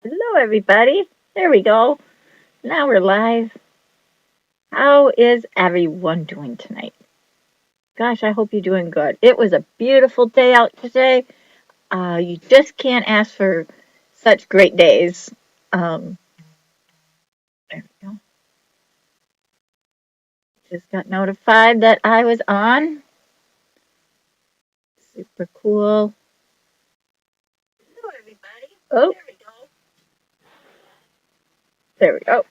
Hello, everybody. There we go. Now we're live. How is everyone doing tonight? Gosh, I hope you're doing good. It was a beautiful day out today. You just can't ask for such great days. Um, there we go. Just got notified that I was on. Super cool. Hello, everybody. Oh, there we go.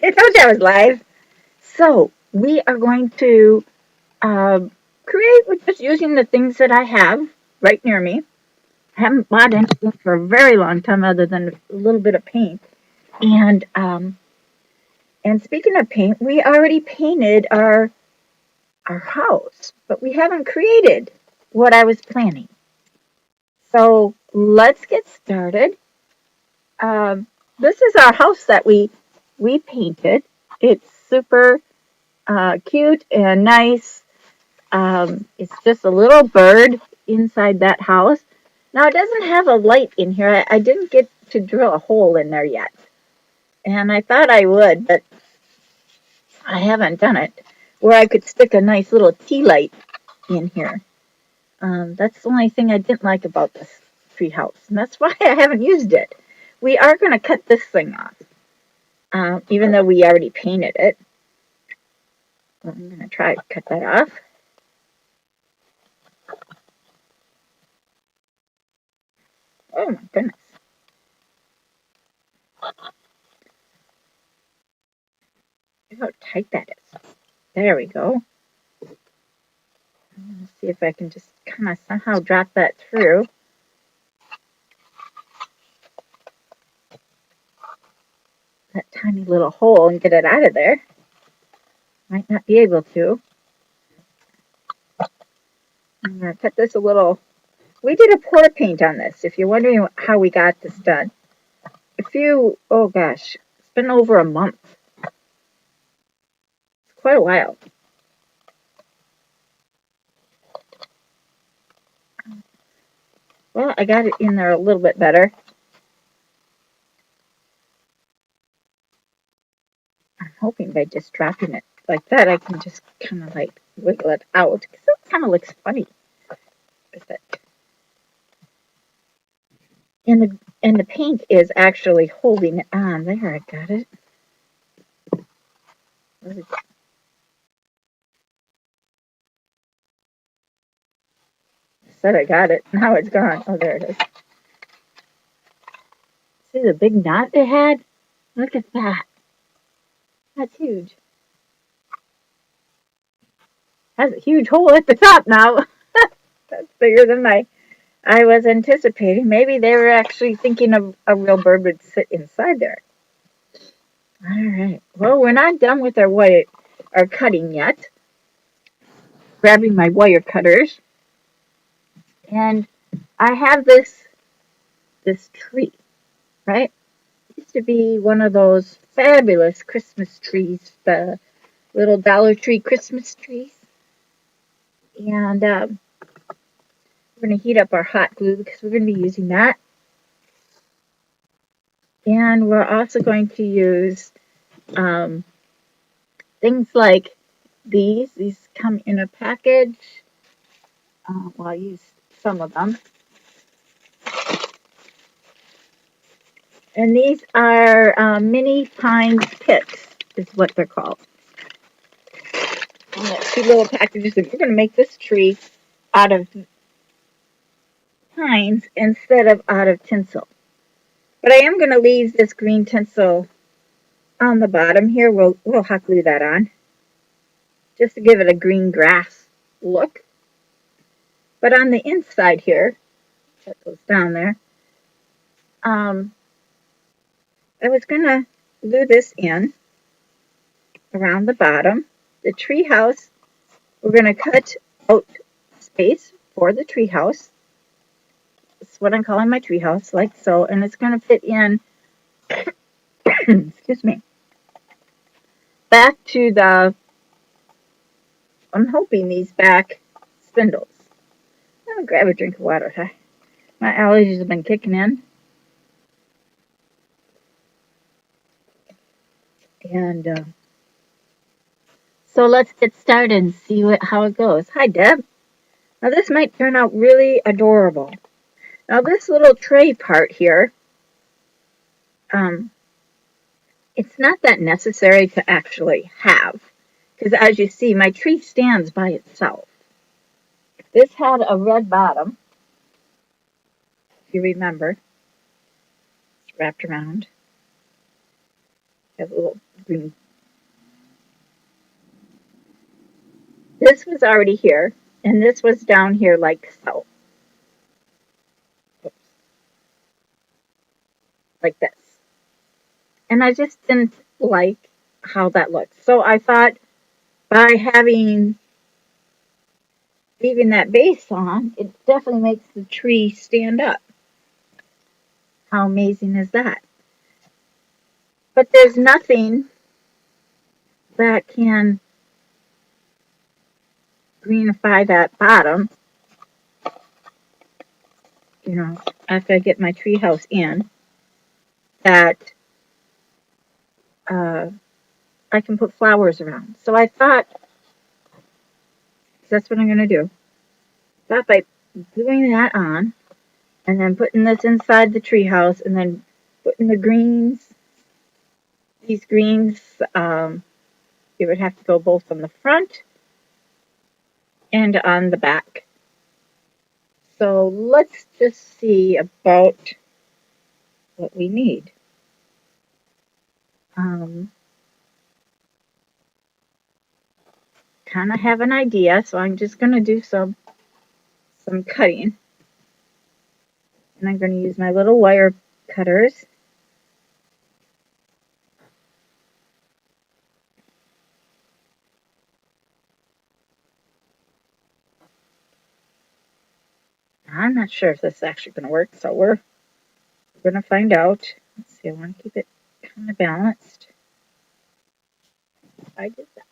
I told you I was live. So we are going to create with just using the things that I have right near me. I haven't bought anything for a very long time other than a little bit of paint. And speaking of paint, we already painted our house, but we haven't created what I was planning. So let's get started. Um, this is our house that we painted. It's super cute and nice. It's just a little bird inside that house. Now it doesn't have a light in here. I didn't get to drill a hole in there yet. And I thought I would, but I haven't done it. Where I could stick a nice little tea light in here. That's the only thing I didn't like about this tree house, and that's why I haven't used it. We are going to cut this thing off, even though we already painted it. I'm going to try to cut that off. Oh my goodness. Look how tight that is. There we go. Let's see if I can just kind of somehow drop that through. That tiny little hole and get it out of there. Might not be able to. I'm going to cut this a little. We did a pour paint on this, if you're wondering how we got this done. Oh gosh, it's been over a month. It's quite a while. Well, I got it in there a little bit better. I'm hoping by just dropping it like that, I can just kind of like wiggle it out, because it kind of looks funny with it. And the paint is actually holding it on. There, I got it. Said I got it. Now it's gone. Oh, there it is. See the big knot it had? Look at that. That's huge. Has a huge hole at the top now. That's bigger than I was anticipating. Maybe they were actually thinking of a real bird would sit inside there. All right. Well, we're not done with our cutting yet. Grabbing my wire cutters, and I have this tree, right? It used to be one of those fabulous Christmas trees, the little Dollar Tree Christmas trees. And we're going to heat up our hot glue because we're going to be using that. And we're also going to use um, things like these. These come in a package. Well, I'll use some of them. And these are mini pine picks, is what they're called. And that's two little packages. And we're going to make this tree out of pines instead of out of tinsel. But I am going to leave this green tinsel on the bottom here. We'll hot glue that on just to give it a green grass look. But on the inside here, that goes down there, I was going to glue this in around the bottom. The tree house, we're going to cut out space for the tree house. That's what I'm calling my tree house, like so. And it's going to fit in, excuse me, back to I'm hoping these back spindles. I'm going to grab a drink of water. My allergies have been kicking in. And so let's get started and see how it goes. Hi, Deb. Now this might turn out really adorable. Now this little tray part here, um, it's not that necessary to actually have. Because as you see, my tree stands by itself. This had a red bottom, if you remember. It's wrapped around. Has a little green. This was already here, and this was down here like so. Oops, like this. And I just didn't like how that looked. So I thought by leaving that base on, it definitely makes the tree stand up. How amazing is that? But there's nothing that can greenify that bottom, you know, after I get my tree house in, that uh, I can put flowers around. So I thought that's what I'm going to do. Thought by gluing that on and then putting this inside the tree house and then putting the greens, these greens, it would have to go both on the front and on the back. So let's just see about what we need. Kind of have an idea, so I'm just going to do some cutting. And I'm going to use my little wire cutters. I'm not sure if this is actually going to work, so we're going to find out. Let's see, I want to keep it kind of balanced. I did that.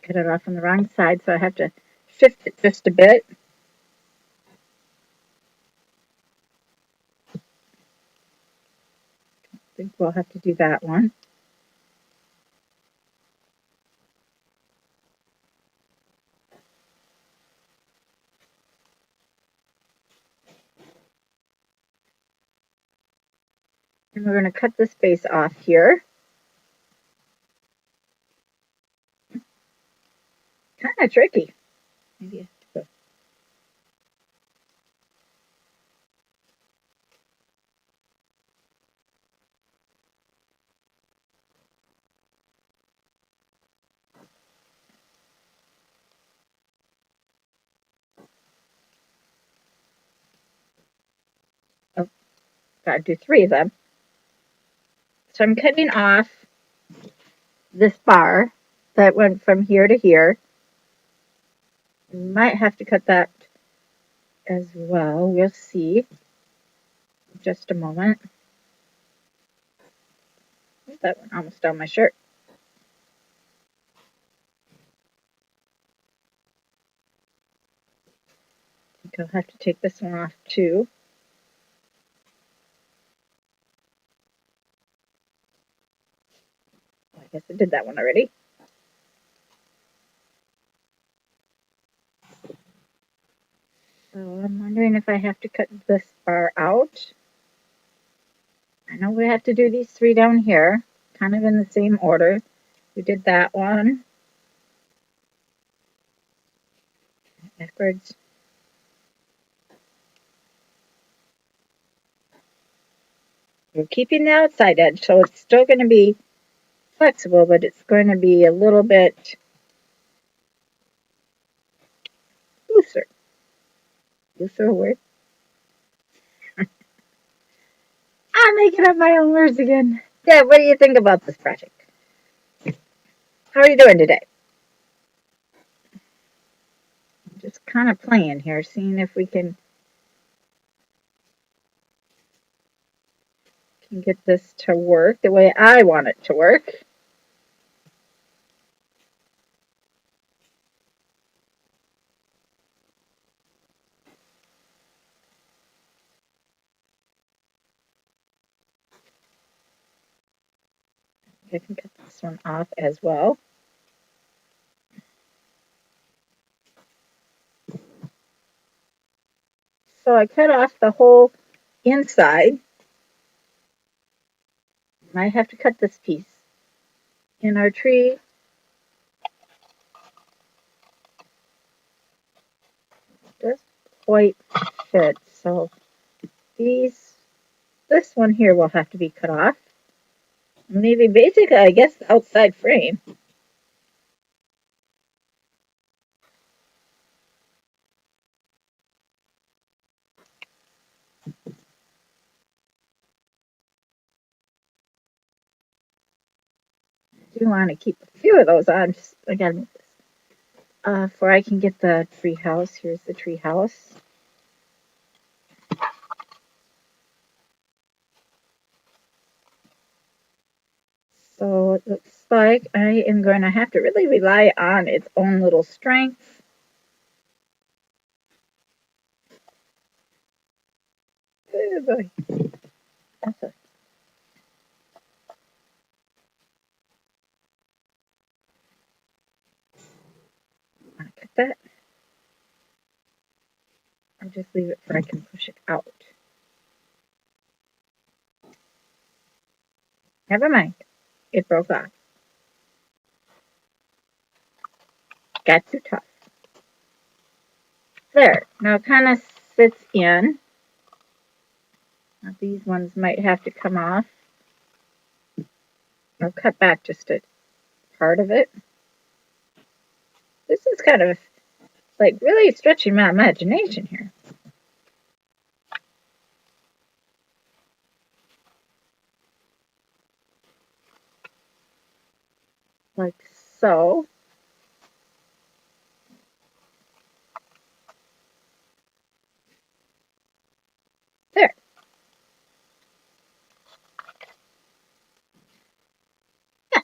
Cut it off on the wrong side, so I have to shift it just a bit. I think we'll have to do that one. And we're going to cut this base off here. Kind of tricky. Maybe I have to go. Oh, got to do 3 of them. So I'm cutting off this bar that went from here to here. Might have to cut that as well. We'll see. In just a moment. That went almost down my shirt. I think I'll have to take this one off too. I guess I did that one already. So I'm wondering if I have to cut this bar out. I know we have to do these 3 down here, kind of in the same order. We did that one. Backwards. We're keeping the outside edge, so it's still going to be flexible, but it's going to be a little bit looser. Looser a word? I'm making up my own words again. Deb, what do you think about this project? How are you doing today? I'm just kind of playing here, seeing if we can get this to work the way I want it to work. I can cut this one off as well. So I cut off the whole inside. I have to cut this piece. In our tree, doesn't quite fit. So this one here will have to be cut off. Maybe basically, I guess, the outside frame. I do want to keep a few of those on. Just, I gotta move this. Before I can get the tree house. Here's the tree house. So it looks like I am going to have to really rely on its own little strength. Oh boy. That's a, I cut that. I'll just leave it where I can push it out. Never mind. It broke off. Got too tough. There. Now it kind of sits in. Now these ones might have to come off. I'll cut back just a part of it. This is kind of like really stretching my imagination here. Like so. There. Yeah.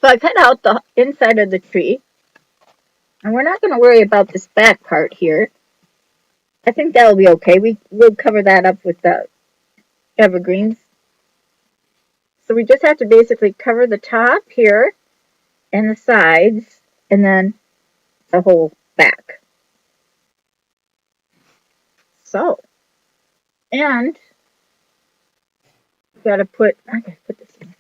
So I cut out the inside of the tree. And we're not going to worry about this back part here. I think that'll be okay. We'll cover that up with the evergreens. So we just have to basically cover the top here and the sides and then the whole back. So, and we gotta put, I gotta put this in.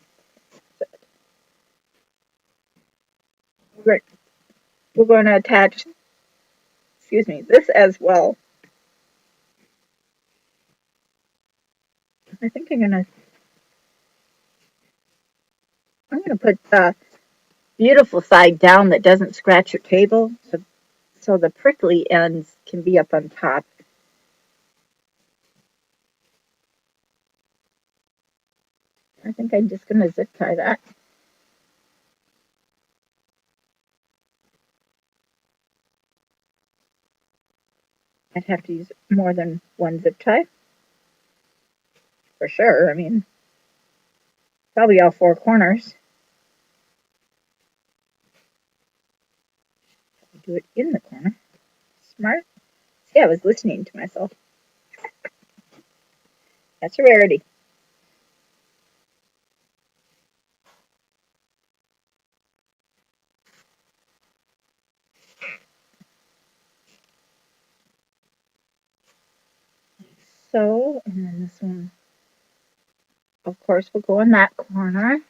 We're going to attach, excuse me, this as well. I think I'm gonna put the beautiful side down that doesn't scratch your table, so the prickly ends can be up on top. I think I'm just gonna zip tie that. I'd have to use more than one zip tie for sure. I mean, probably all four corners. Do it in the corner. Smart. See, I was listening to myself. That's a rarity. So, and then this one, of course, will go in that corner.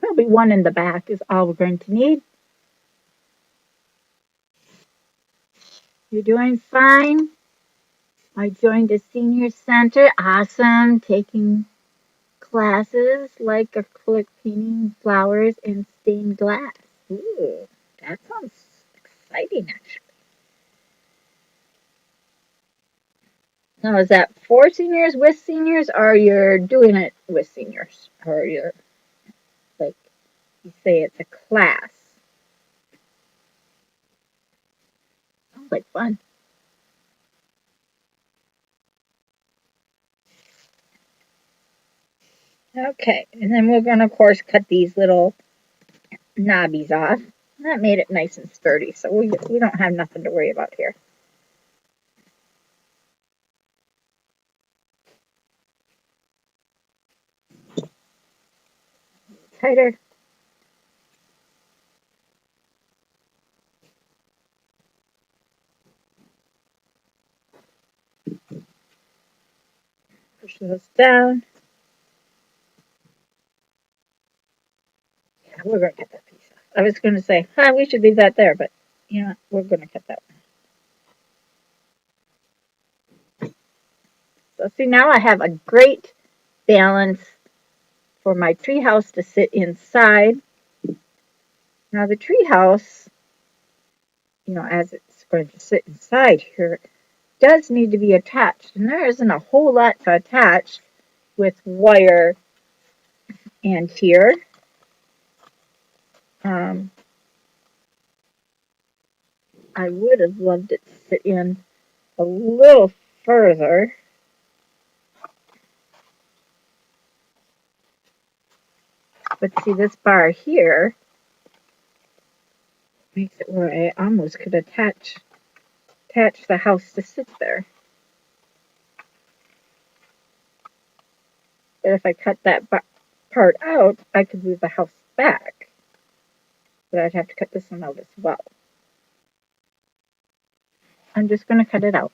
Probably one in the back is all we're going to need. You're doing fine. I joined a senior center. Awesome. Taking classes like acrylic painting, flowers, and stained glass. Ooh, that sounds exciting, actually. Now, is that for seniors, with seniors, or you're doing it with seniors? Or you're, like, you say it's a class? Sounds like fun. Okay, and then we're going to, of course, cut these little knobbies off. That made it nice and sturdy, so we don't have nothing to worry about here. Tighter. Push those down. Yeah, we're going to cut that piece off. I was going to say, we should leave that there, but you know what? We're going to cut that one. So see, now I have a great balance for my treehouse to sit inside. Now the treehouse, as it's going to sit inside here, does need to be attached, and there isn't a whole lot to attach with wire and here. Um, I would have loved it to sit in a little further. But see, this bar here makes it where I almost could attach the house to sit there. But if I cut that part out, I could move the house back. But I'd have to cut this one out as well. I'm just going to cut it out.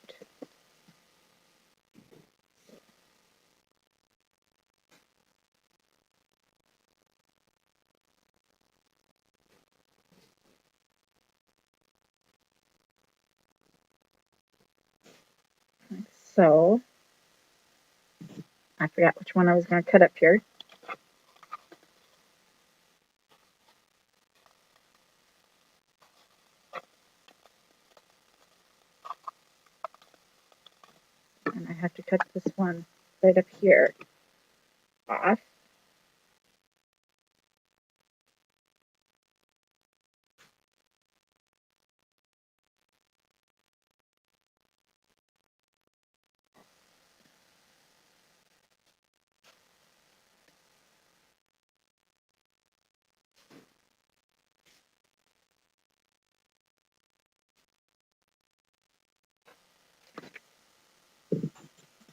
Like so. I forgot which one I was going to cut up here. And I have to cut this one right up here off.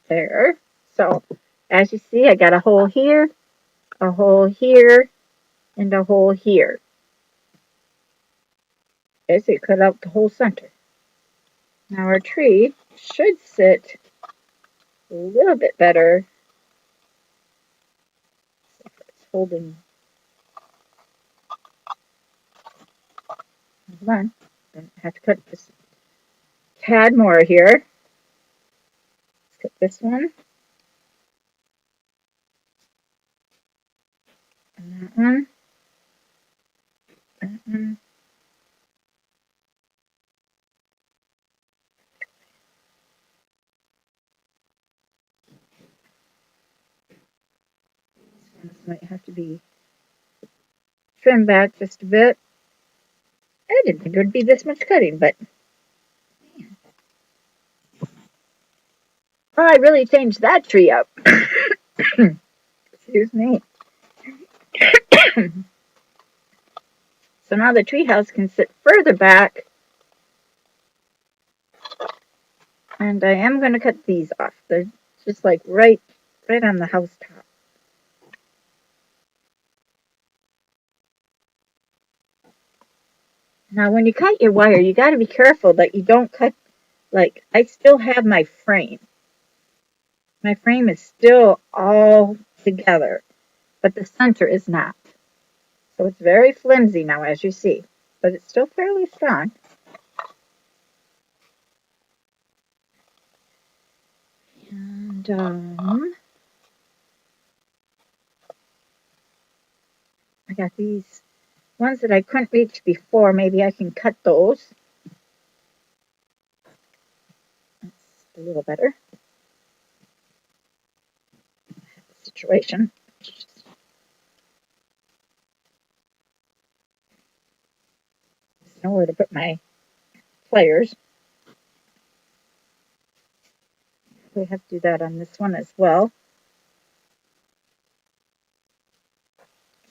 There. So, as you see, I got a hole here, and a hole here. Basically, cut out the whole center. Now our tree should sit a little bit better. It's holding. Hold on. I have to cut this tad more here. Let's cut this one. And that one. That one. This might have to be trimmed back just a bit. I didn't think it would be this much cutting, but I really changed that tree up. Excuse me. So now the treehouse can sit further back, and I am going to cut these off. They're just like right on the house top. Now, when you cut your wire, you got to be careful that you don't cut. Like, I still have my frame. My frame is still all together, but the center is not. So it's very flimsy now, as you see, but it's still fairly strong. And I got these ones that I couldn't reach before. Maybe I can cut those. That's a little better situation. There's nowhere to put my pliers. We have to do that on this one as well.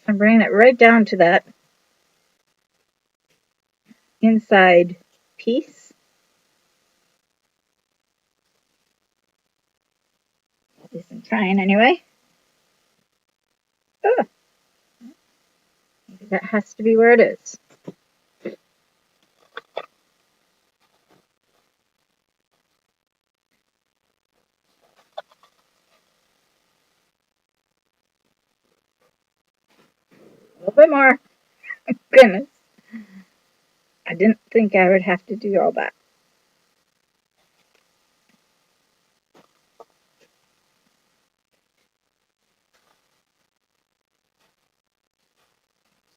I'm bringing it right down to that inside piece. At least I'm trying anyway. Oh, maybe that has to be where it is. A little bit more. Goodness. I didn't think I would have to do all that.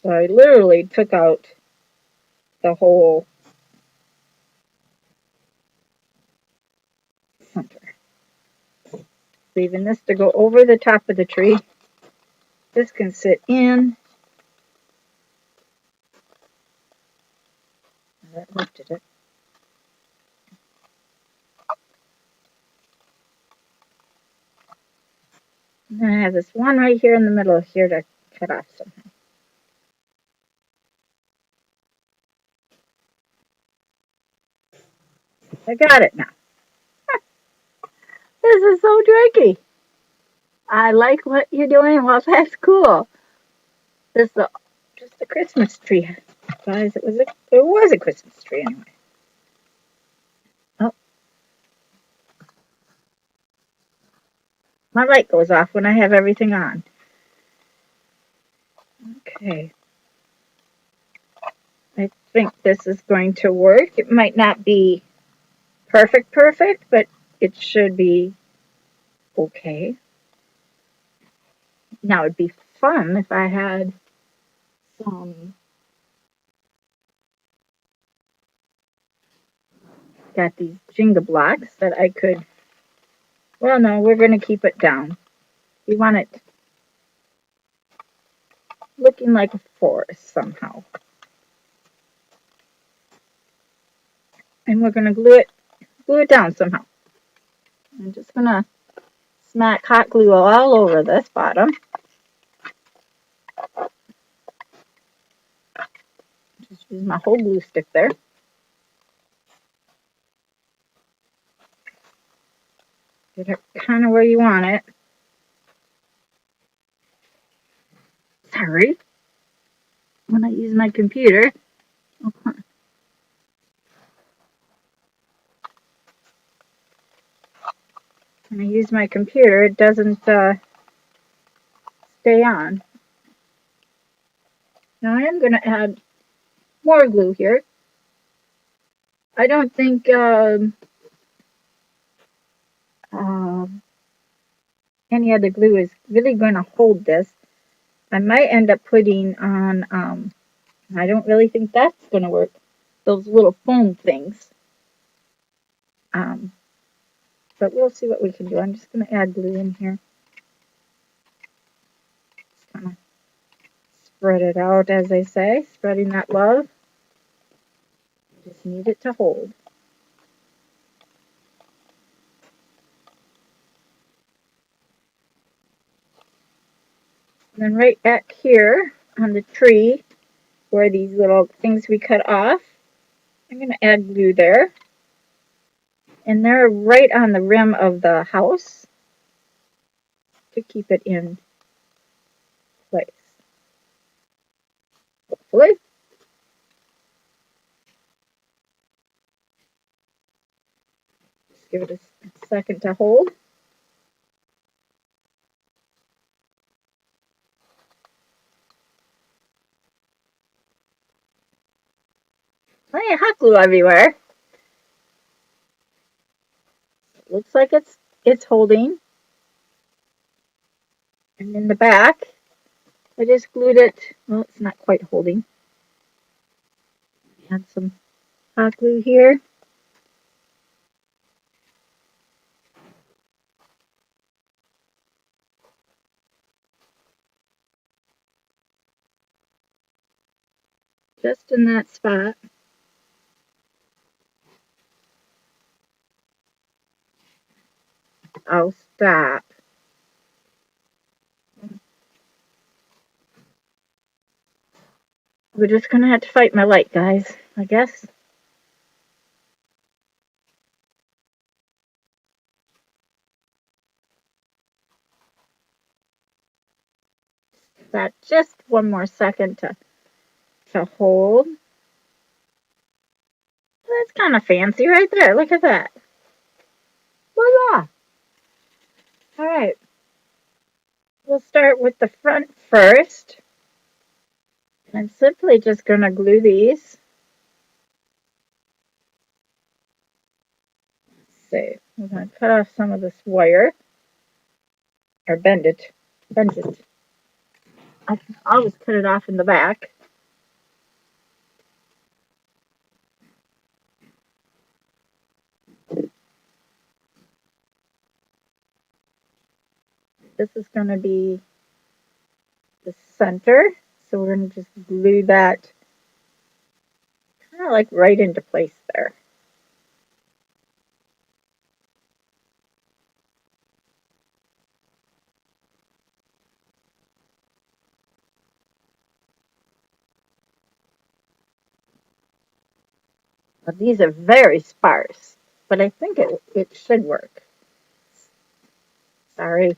So I literally took out the whole center. Leaving this to go over the top of the tree. This can sit in. That lifted it. And then I have this one right here in the middle here to cut off somehow. I got it now. This is so tricky. I like what you're doing. Well, that's cool. This is just a Christmas tree. Guys, it was a Christmas tree anyway. Oh, my light goes off when I have everything on. Okay. I think this is going to work. It might not be perfect, but it should be okay. Now it'd be fun if I had some. Got these Jenga blocks that I could. Well, no, we're going to keep it down. We want it looking like a forest somehow. And we're going to glue it down somehow. I'm just going to smack hot glue all over this bottom. Just use my whole glue stick there. Get it kind of where you want it. Sorry. When I use my computer. When I use my computer, it doesn't stay on. Now I am going to add more glue here. I don't think any other glue is really going to hold this. I might end up putting on, I don't really think that's going to work, those little foam things. But we'll see what we can do. I'm just going to add glue in here. Just kind of spread it out, as they say, spreading that love. Just need it to hold. And then right back here on the tree, where these little things we cut off, I'm going to add glue there. And they're right on the rim of the house to keep it in place. Hopefully. Just give it a second to hold. Plenty of hot glue everywhere. Looks like it's holding. And in the back, I just glued it. Well, it's not quite holding. Add some hot glue here. Just in that spot. Oh, stop. We're just gonna have to fight my light, guys, I guess. That just one more second to hold. That's kind of fancy right there. Look at that. Voila! All right. We'll start with the front first. I'm simply just going to glue these. So we're going to cut off some of this wire, or bend it. Bend it. I can always cut it off in the back. This is going to be the center. So we're going to just glue that kind of like right into place there. Now, these are very sparse, but I think it should work. Sorry.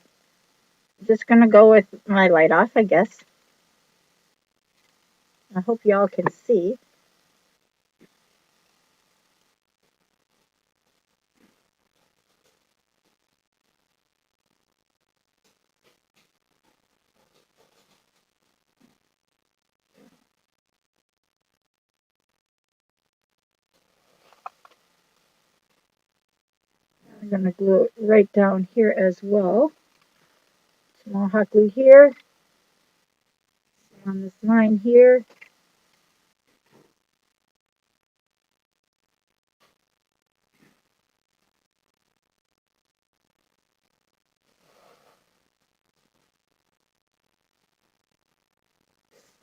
Just going to go with my light off, I guess. I hope y'all can see. I'm going to glue it right down here as well. Small hot glue here. On this line here.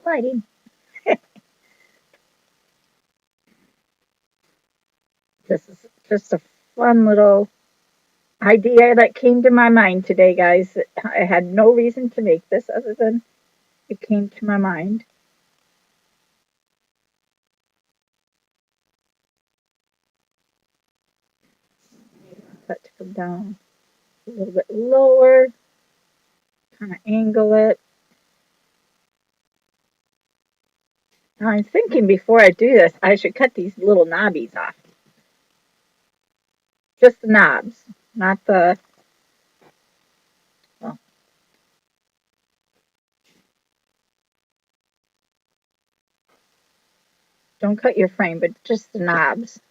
Sliding. This is just a fun little idea that came to my mind today, guys. I had no reason to make this other than it came to my mind. Cut to come down a little bit lower, kind of angle it. Now I'm thinking before I do this, I should cut these little knobbies off. Just the knobs, not the, well, don't cut your frame, but just the knobs.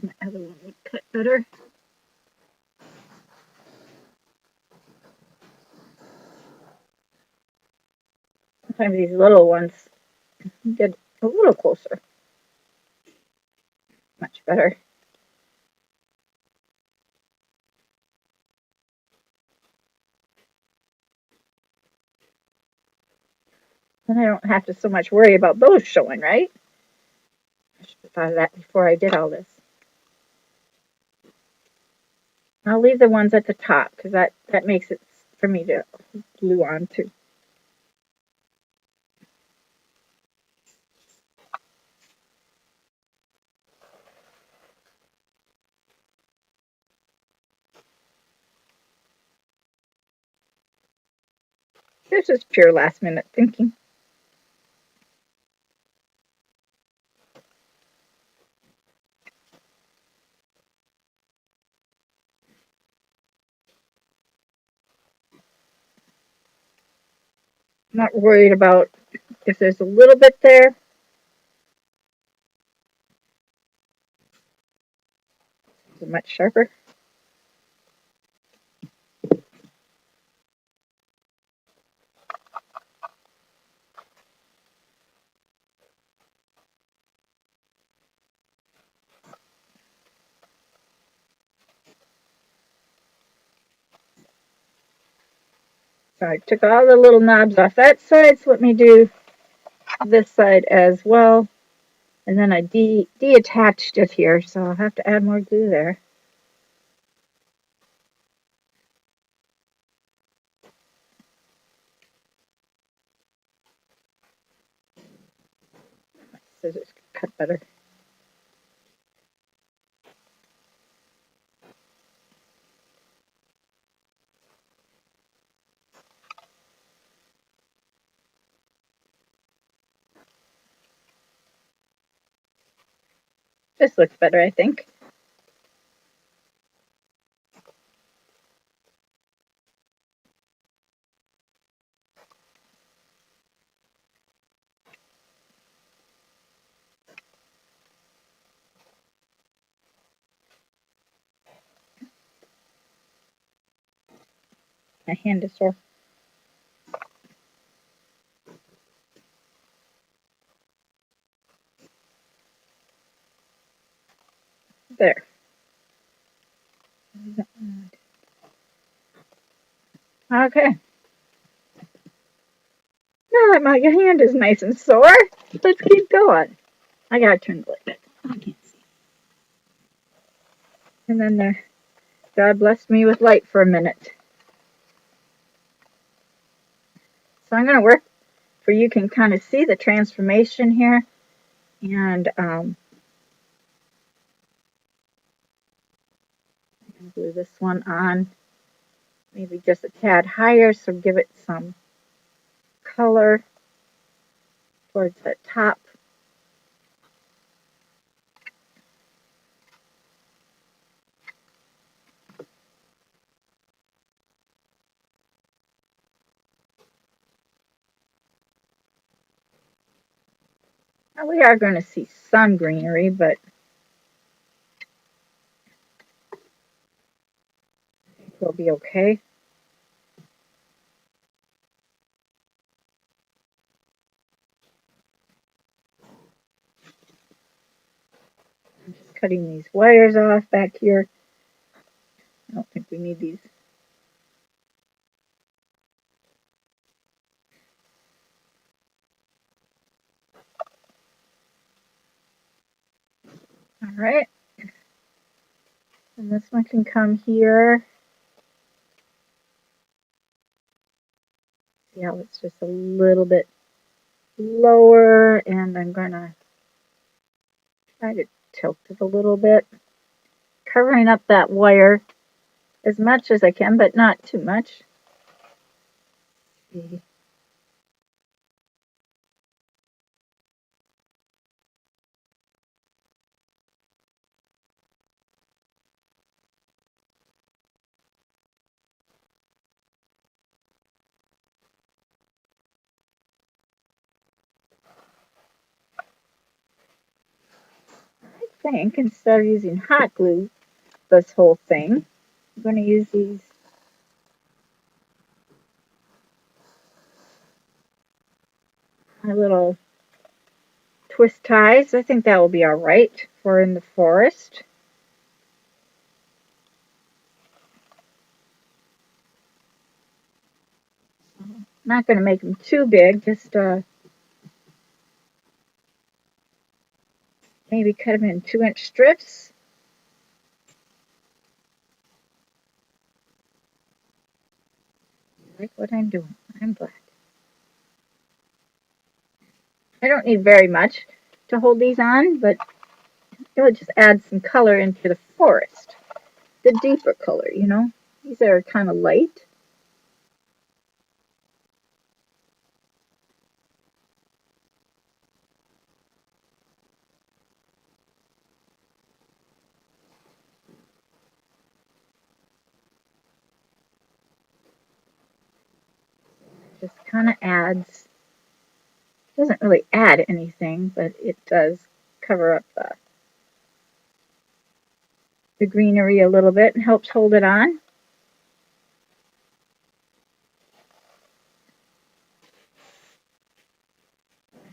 My other one would cut better. Sometimes these little ones get a little closer. Much better. Then I don't have to so much worry about those showing, right? I should have thought of that before I did all this. I'll leave the ones at the top because that makes it for me to glue on to. This is pure last minute thinking. I'm not worried about if there's a little bit there. It's much sharper. So I took all the little knobs off that side, so let me do this side as well. And then I detached it here, so I'll have to add more glue there. scissors cut better. This looks better, I think. My hand is sore. There. Okay. Now that my hand is nice and sore, let's keep going. I gotta turn the light back. I can't see. And then there, God blessed me with light for a minute. So I'm gonna work where you can kind of see the transformation here. And glue this one on maybe just a tad higher, so give it some color towards the top. Now we are going to see some greenery, but we'll be okay. I'm just cutting these wires off back here. I don't think we need these. All right. And this one can come here. See how it's just a little bit lower, and I'm going to try to tilt it a little bit, covering up that wire as much as I can, but not too much. I think instead of using hot glue this whole thing, I'm going to use these my little twist ties. I think that will be all right for in the forest. I'm not going to make them too big, just maybe cut them in 2-inch strips. I like what I'm doing. I'm glad. I don't need very much to hold these on, but it'll just add some color into the forest. The deeper color, you know. These are kind of light. Just kind of adds, doesn't really add anything, but it does cover up the greenery a little bit and helps hold it on.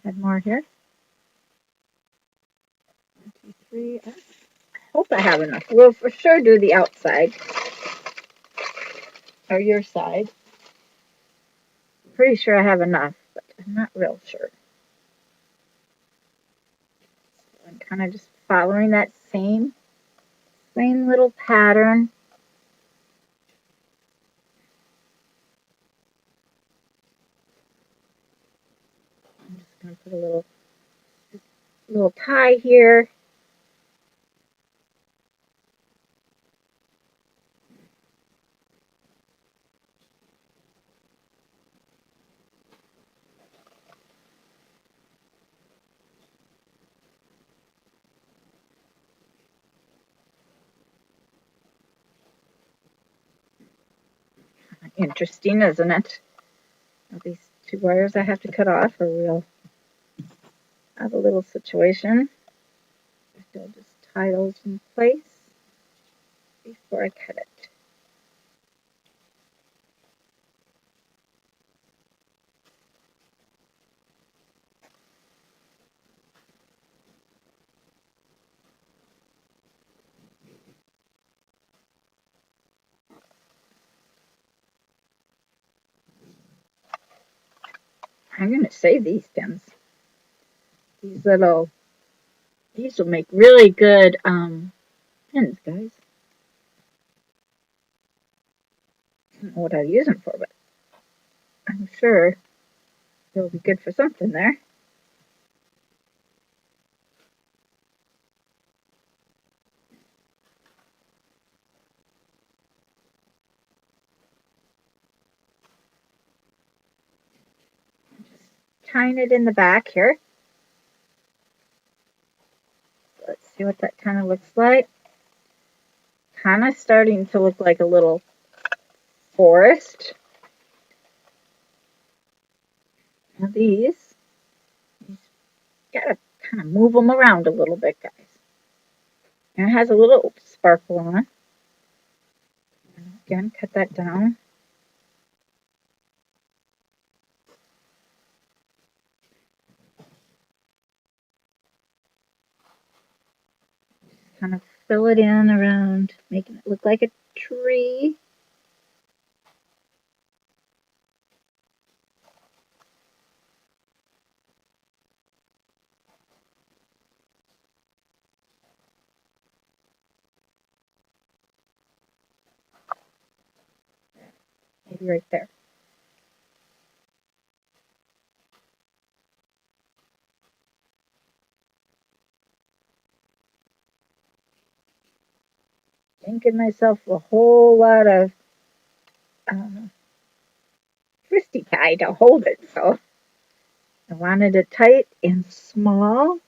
Add more here. 1, 2, 3. I hope I have enough. We'll for sure do the outside or your side. Pretty sure I have enough, but I'm not real sure. I'm kind of just following that same little pattern. I'm just going to put a little tie here. Interesting, isn't it? These two wires I have to cut off, or we'll have a little situation. I'll just tie those in place before I cut it. I'm going to save these pins. These will make really good pins, guys. I don't know what I'll use them for, but I'm sure they'll be good for something there. Just tying it in the back here. Let's see what that kind of looks like. Kind of starting to look like a little forest. Now these gotta kind of move them around a little bit, guys. And it has a little sparkle on it. Again, cut that down. Kind of fill it in around, making it look like a tree. Maybe right there. Thinking myself a whole lot of twisty tie to hold it, so I wanted it tight and small.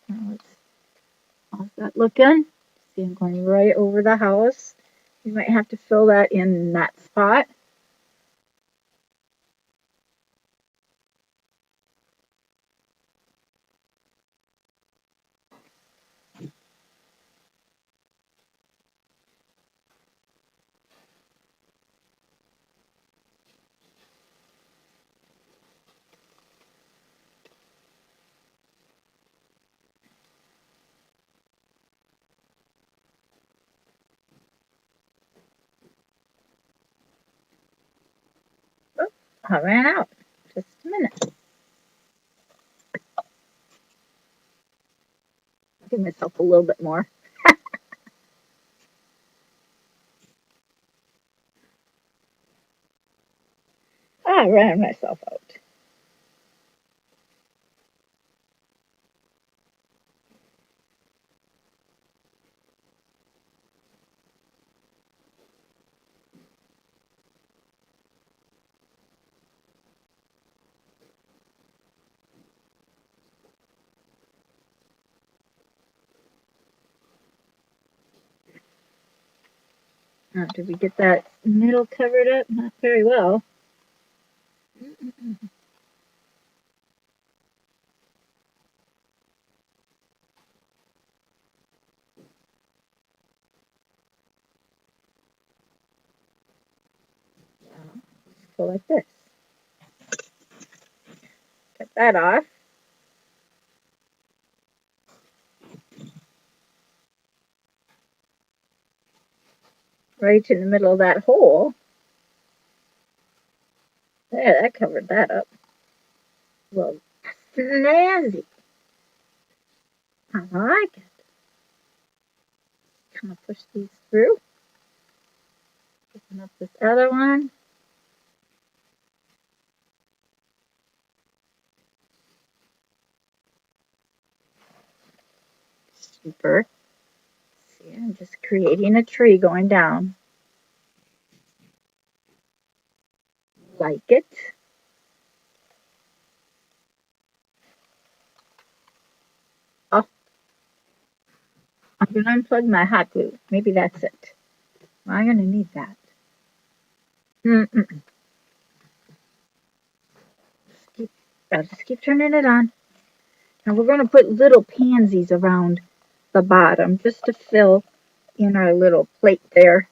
Now how's that looking? See, I'm going right over the house. You might have to fill that in that spot. Oh, I ran out. Just a minute. Give myself a little bit more. I ran myself out. Now, did we get that middle covered up? Not very well. Go like this. Cut that off. Right in the middle of that hole. There, that covered that up. Well, snazzy. I like it. Kind of push these through. Open up this other one. Super. See, I'm just creating a tree going down. Like it. Oh, I'm gonna unplug my hot glue. Maybe that's it. Well, I'm gonna need that. Mm-mm. I'll just keep turning it on. Now we're gonna put little pansies around the bottom just to fill in our little plate there.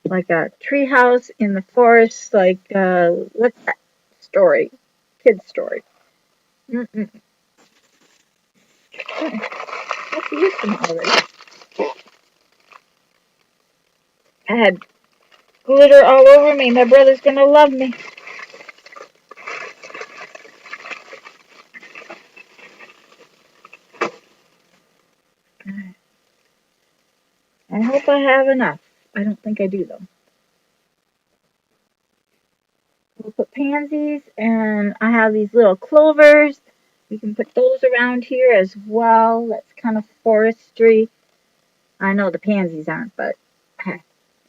Like a tree house in the forest, like, what's that story? Kid's story. Mm-mm. Let's use them already. I had glitter all over me. My brother's gonna love me. I hope I have enough. I don't think I do though. We'll put pansies, and I have these little clovers. We can put those around here as well. That's kind of forestry. I know the pansies aren't, but hey,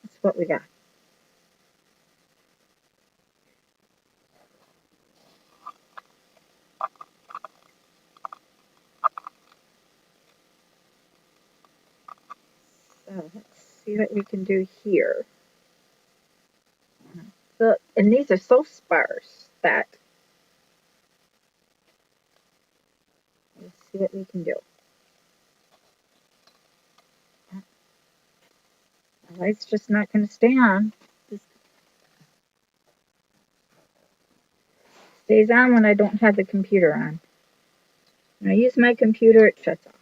that's what we got. So let's see what we can do here. So, and these are so sparse that let's see what we can do. The light's just not going to stay on. It stays on when I don't have the computer on. When I use my computer, it shuts off.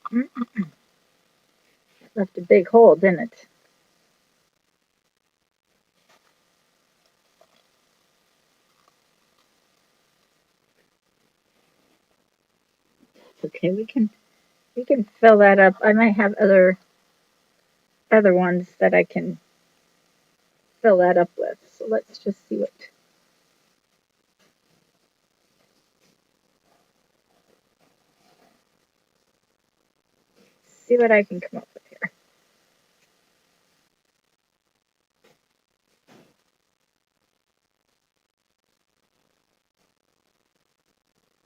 It left a big hole, didn't it? Okay, we can fill that up. I might have other ones that I can fill that up with. So let's just see what I can come up with here.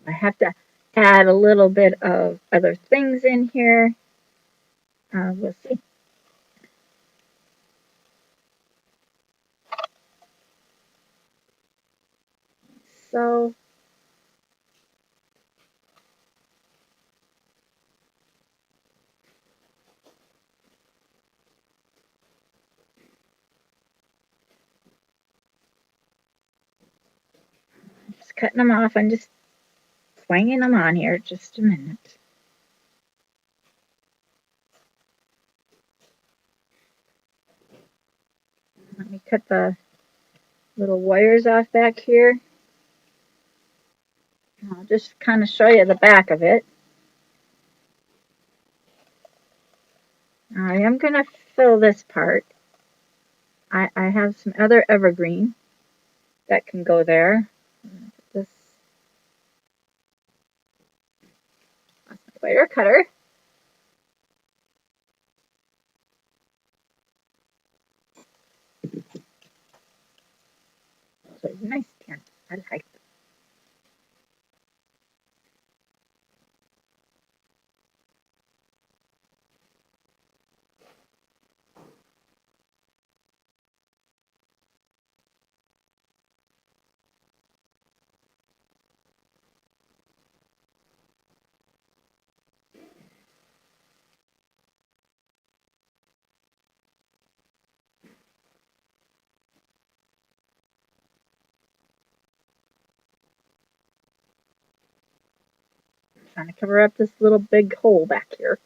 I have to add a little bit of other things in here. We'll see. So just cutting them off. I'm just swinging them on here. Just a minute. Let me cut the little wires off back here. I'll just kind of show you the back of it. I am going to fill this part. I have some other evergreen that can go there. This wire cutter. So nice pen. I like it. Trying to cover up this little big hole back here.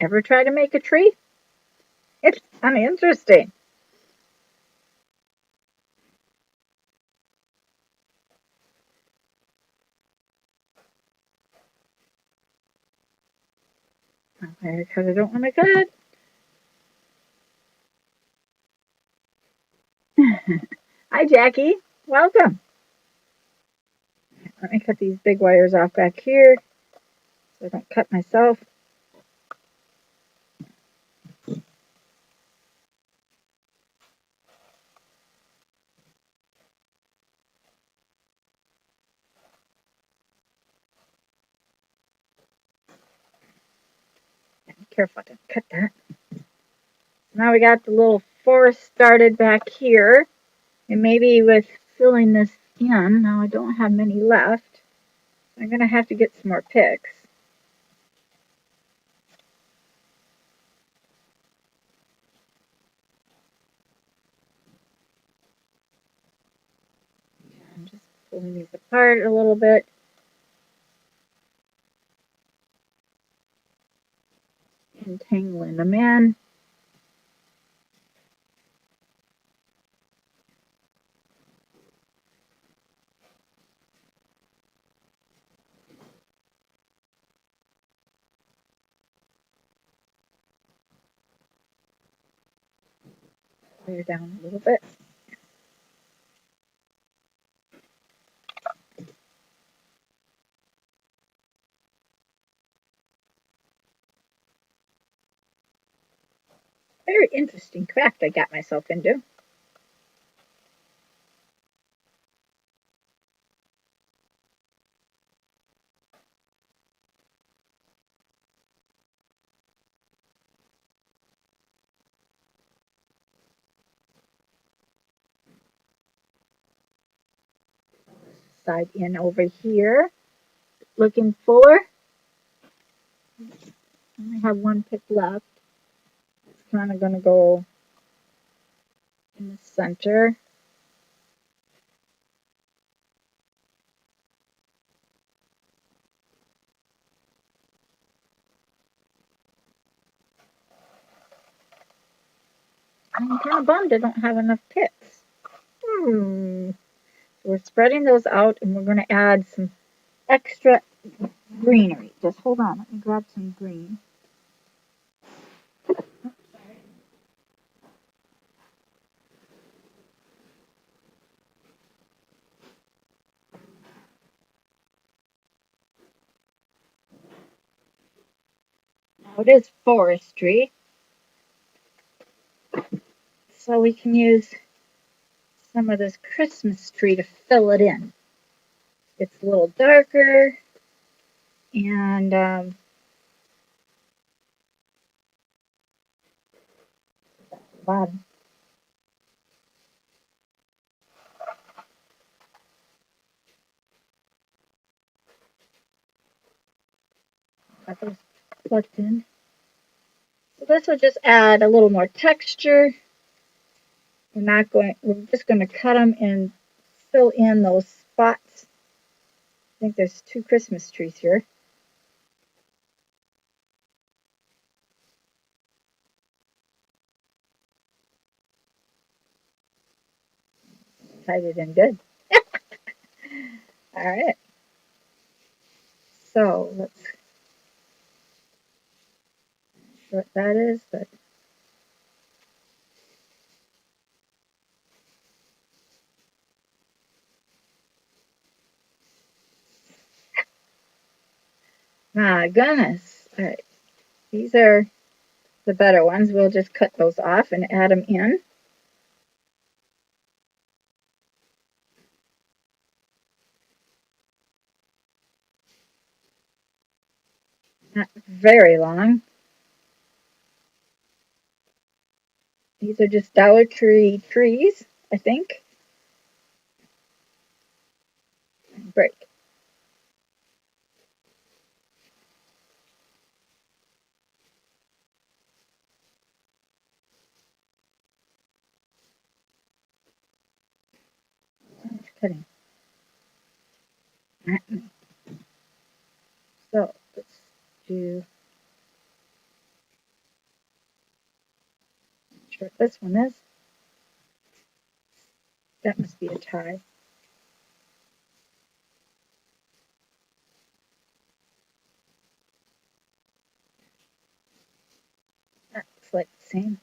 Ever try to make a tree? It's kind of interesting. Okay, because I don't want to cut. Hi, Jackie. Welcome. Let me cut these big wires off back here so I don't cut myself. Be careful to cut that. Now we got the little forest started back here. And maybe with filling this in, now I don't have many left. I'm going to have to get some more picks. I'm just pulling these apart a little bit. Entangling them in. Clear down a little bit. Very interesting craft I got myself into. Side in over here. Looking fuller. I only have one pick left. It's kind of going to go in the center. I'm kind of bummed I don't have enough picks. So we're spreading those out and we're going to add some extra greenery. Just hold on. Let me grab some green. Now it is forestry, so we can use some of this Christmas tree to fill it in. It's a little darker and bottom. Got those plugged in. So this will just add a little more texture. We're just going to cut them and fill in those spots. I think there's 2 Christmas trees here. Tied it in good. All right. So let's see what that is. But my goodness. All right. These are the better ones. We'll just cut those off and add them in. Not very long. These are just Dollar Tree trees, I think. Break. It's cutting. So let's do sure what this one is. That must be a tie. That looks like the same.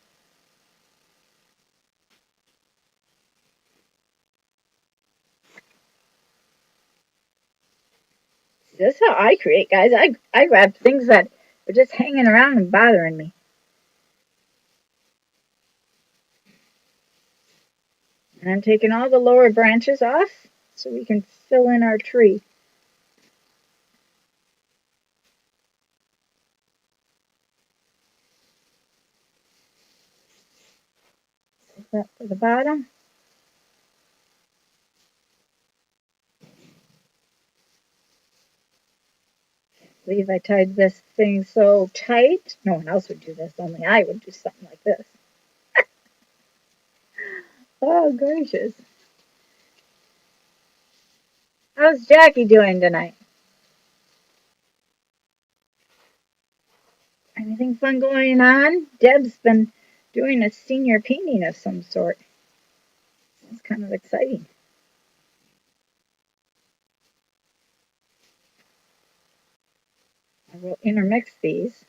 This is how I create, guys. I grab things that are just hanging around and bothering me. And I'm taking all the lower branches off so we can fill in our tree. Save that for the bottom. I believe I tied this thing so tight. No one else would do this, only I would do something like this. Oh, gracious. How's Jackie doing tonight? Anything fun going on? Deb's been doing a senior painting of some sort. It's kind of exciting. I will intermix these.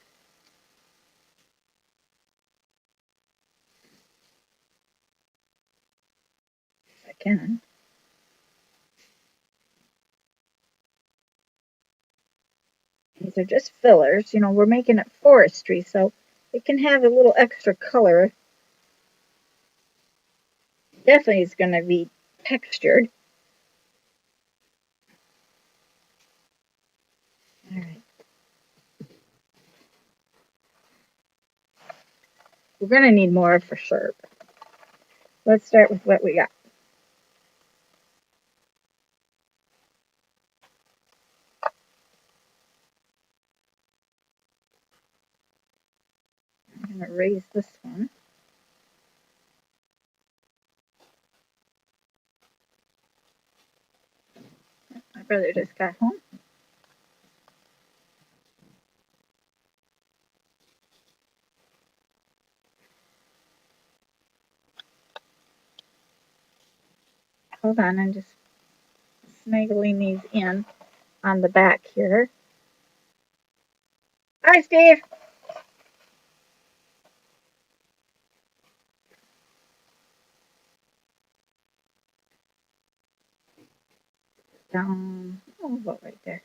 If I can. These are just fillers. You know, we're making it forestry, so it can have a little extra color. Definitely is going to be textured. All right. We're going to need more for sure. Let's start with what we got. I'm going to raise this one. My brother just got home. Hold on, I'm just snuggling these in on the back here. Hi, Steve. Down. Oh, about right there.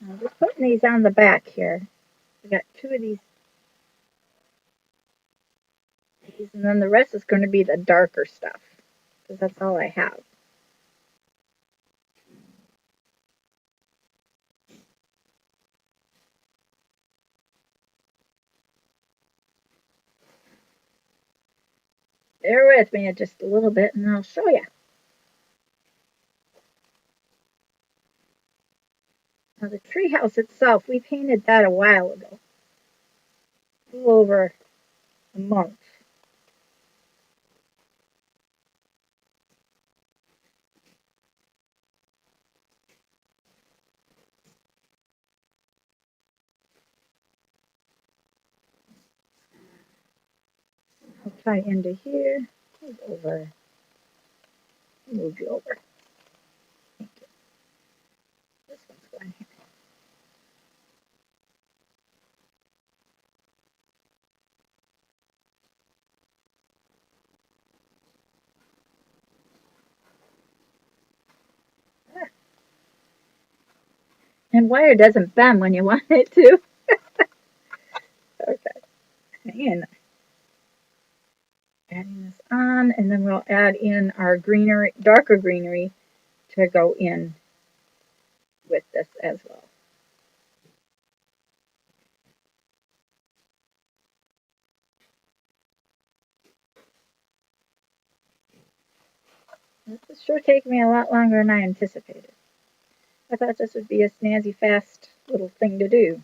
I'm just putting these on the back here. We got two of these, and then the rest is going to be the darker stuff because that's all I have. Bear with me just a little bit, and I'll show you. Now the treehouse itself, we painted that a while ago, a little over a month. I'll tie into here. Move over. Move you over. Thank you. This one's going here. And wire doesn't bend when you want it to. Okay. And adding this on, and then we'll add in our greenery, darker greenery to go in with this as well. This is sure taking me a lot longer than I anticipated. I thought this would be a snazzy, fast little thing to do.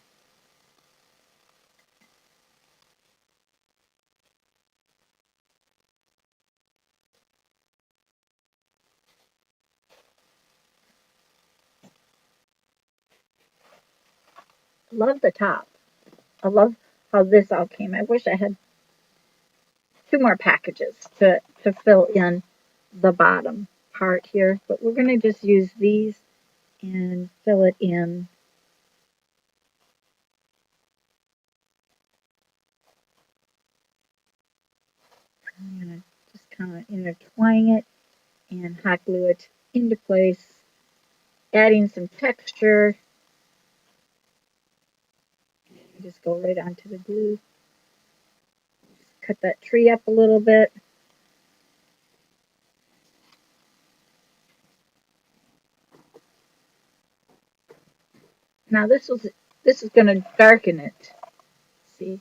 love the top. I love how this all came. I wish I had two more packages to fill in the bottom part here, but we're going to just use these and fill it in. I'm going to just kind of intertwine it and hot glue it into place, adding some texture. Just go right onto the glue. Cut that tree up a little bit. Now this is going to darken it. See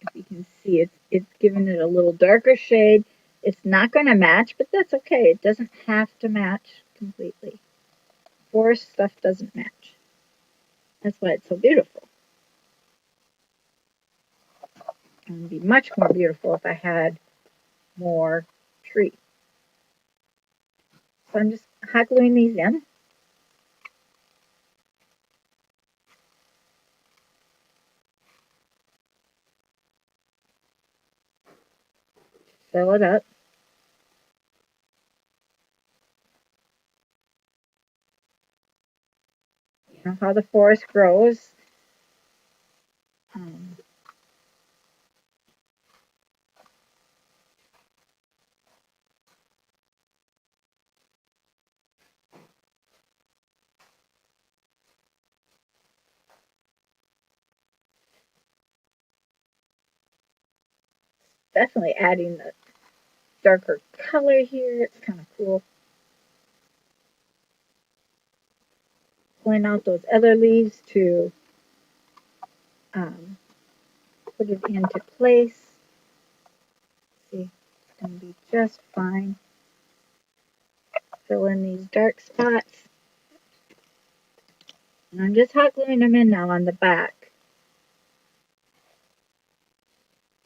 if you can see it's giving it a little darker shade. It's not going to match, but that's okay. It doesn't have to match completely. Forest stuff doesn't match. That's why it's so beautiful. It would be much more beautiful if I had more tree. So I'm just hot gluing these in. Fill it up. You know how the forest grows. Um, Definitely adding the darker color here. It's kind of cool. Pulling out those other leaves to put it into place. See, it's going to be just fine. Fill in these dark spots. And I'm just hot gluing them in now on the back.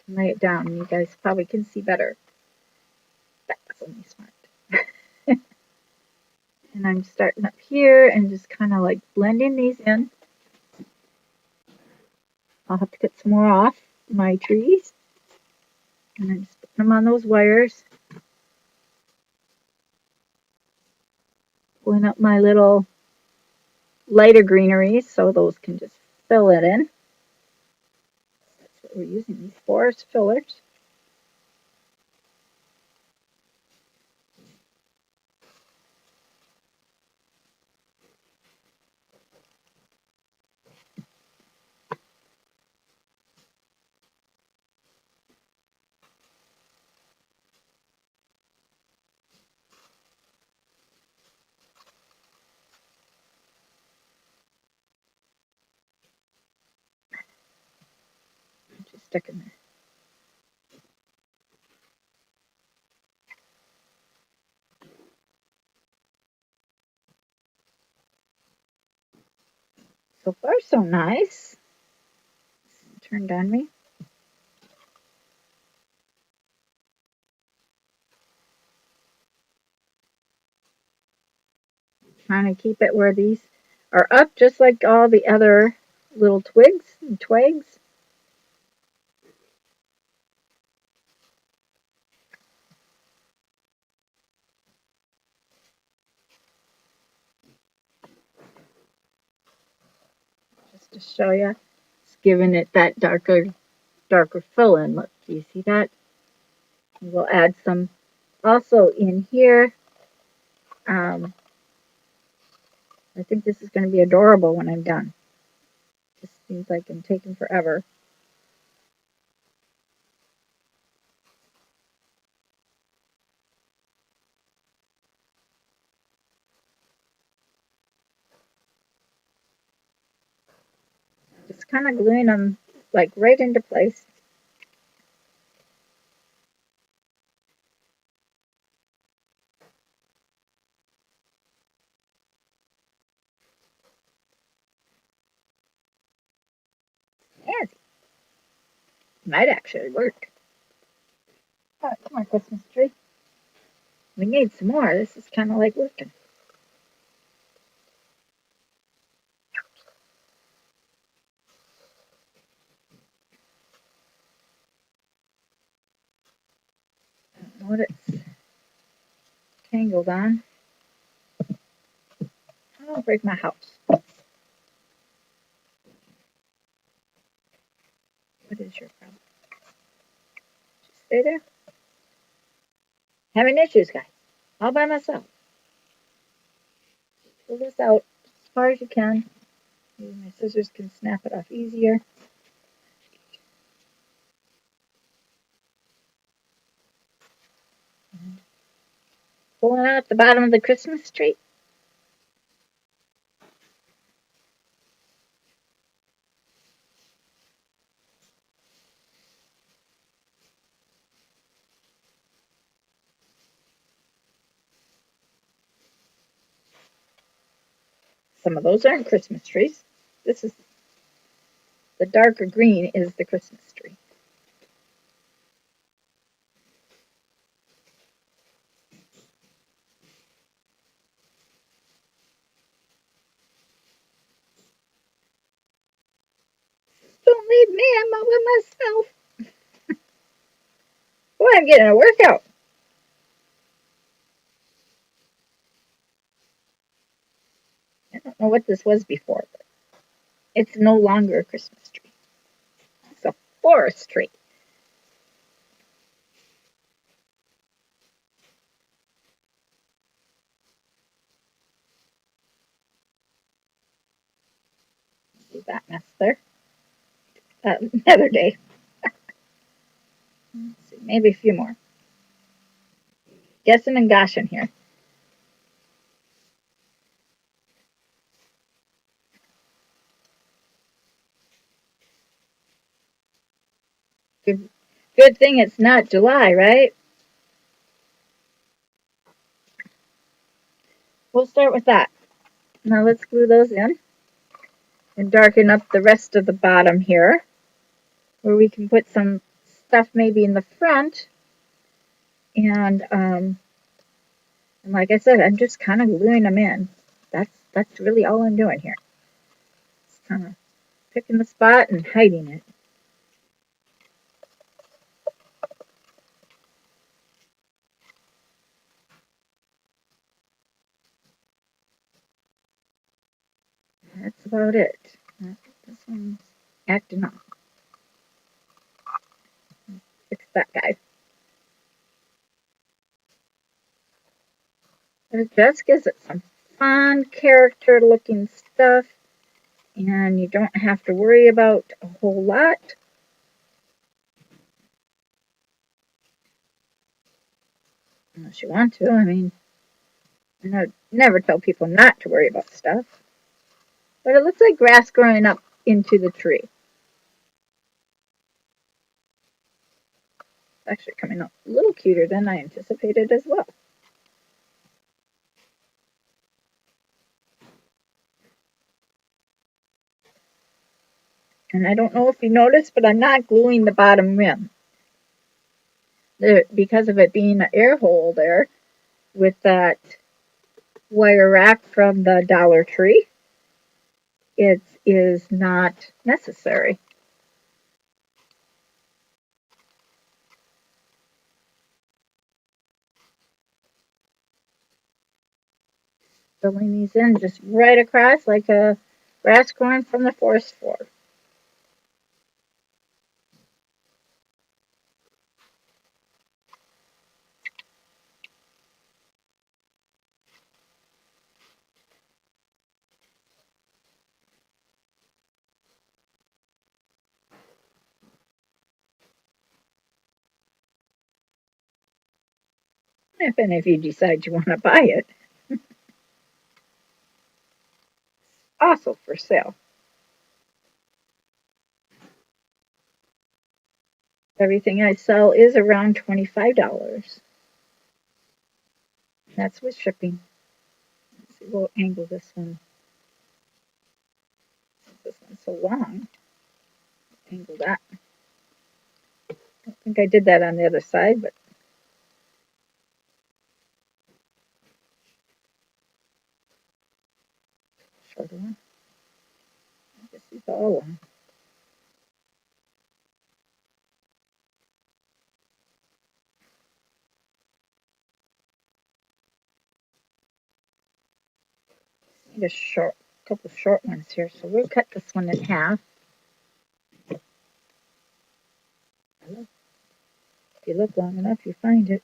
Lay it down. You guys probably can see better. That's only smart. And I'm starting up here and just kind of like blending these in. I'll have to cut some more off my trees. And I'm just putting them on those wires. Pulling up my little lighter greeneries so those can just fill it in. That's what we're using, these forest fillers. Just stick in there. So far, so nice. Turned on me. Trying to keep it where these are up, just like all the other little twigs and twigs. Just to show you, it's giving it that darker fill-in. Look, do you see that? We'll add some also in here. I think this is going to be adorable when I'm done. This seems like I'm taking forever. Just kind of gluing them like right into place. And it might actually work. Oh, come on, Christmas tree. We need some more. This is kind of like working. what it's tangled on. I'll break my house. What is your problem? Just stay there. Having issues, guys. All by myself. Pull this out as far as you can. Maybe my scissors can snap it off easier. Pulling out the bottom of the Christmas tree. Some of those aren't Christmas trees. This is the darker green is the Christmas tree. Don't leave me, I'm all by myself. Boy, I'm getting a workout. I don't know what this was before, but it's no longer a Christmas tree. It's a forest tree. See that mess there? Another day. Let's see, maybe a few more. Guessing and goshing here. Good thing it's not July, right? We'll start with that. Now let's glue those in and darken up the rest of the bottom here, where we can put some stuff maybe in the front. And like I said, I'm just kind of gluing them in. That's really all I'm doing here. Just kind of picking the spot and hiding it. That's about it. This one's acting up. Fix that guy. But it just gives it some fun character looking stuff, and you don't have to worry about a whole lot. Unless you want to. I mean, I never tell people not to worry about stuff. But it looks like grass growing up into the tree. It's actually coming out a little cuter than I anticipated as well. And I don't know if you noticed, but I'm not gluing the bottom rim. Because of it being an air hole there with that wire rack from the Dollar Tree, it is not necessary. Filling these in just right across like a grass growing from the forest floor. If any of you decide you want to buy it, also for sale. Everything I sell is around $25. That's with shipping. Let's see, we'll angle this one. This one's so long. Angle that. I don't think I did that on the other side, but shorter one. I guess these are all long. Need a couple short ones here, so we'll cut this one in half. If you look long enough, you find it.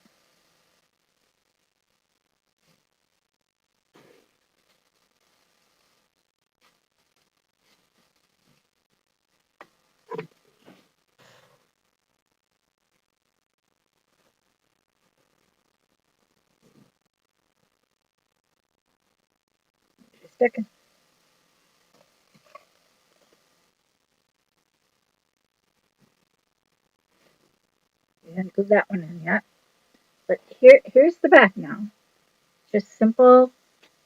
Sticking. We haven't glued that one in yet. But here's the back now. Just simple,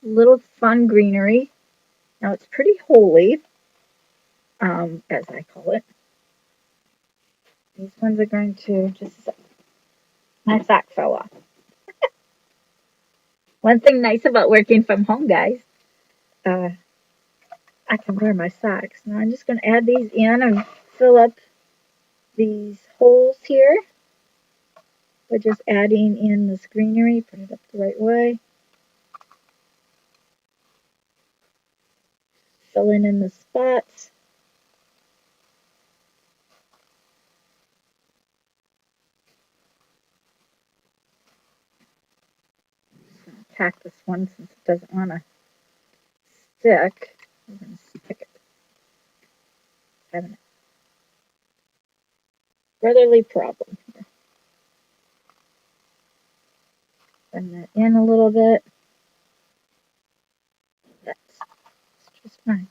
little fun greenery. Now it's pretty holy, as I call it. These ones are going to just, my sock fell off. One thing nice about working from home, guys, uh, I can wear my socks. Now I'm just going to add these in and fill up these holes here by just adding in this greenery. Put it up the right way. Filling in the spots. Tack this one since it doesn't want to stick. I'm going to stick it. Having a brotherly problem here. Bring that in a little bit. That's just fine.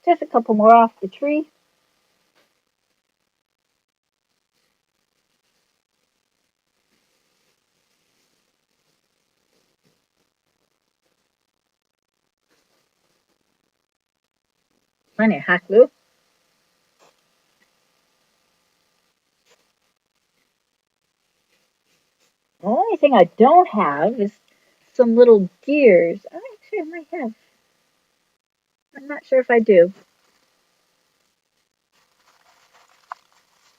Just a couple more off the tree. Plenty of hot glue. The only thing I don't have is some little gears. Actually, I might have. I'm not sure if I do.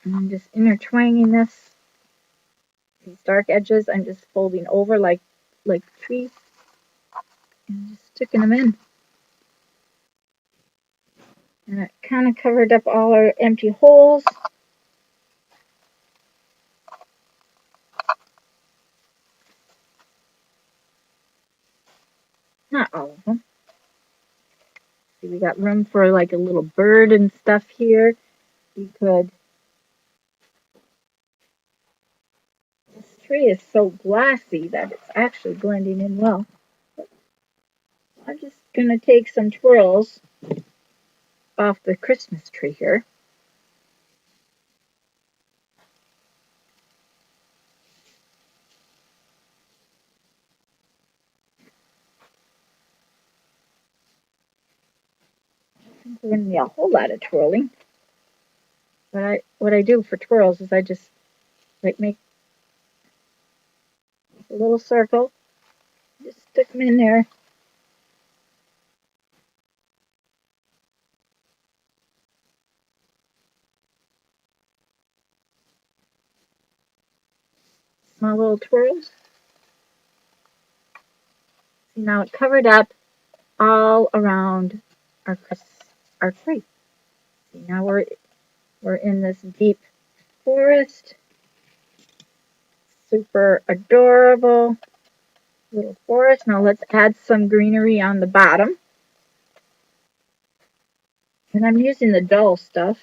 And I'm just intertwining this. These dark edges, I'm just folding over like trees and just sticking them in. And it kind of covered up all our empty holes. Not all of them. See, we got room for like a little bird and stuff here. We could. This tree is so glassy that it's actually blending in well. I'm just going to take some twirls off the Christmas tree here. I think we're going to need a whole lot of twirling. But what I do for twirls is I just like make a little circle, just stick them in there. Small little twirls. See, now it covered up all around our tree. See, now we're in this deep forest. Super adorable little forest. Now let's add some greenery on the bottom. And I'm using the dull stuff.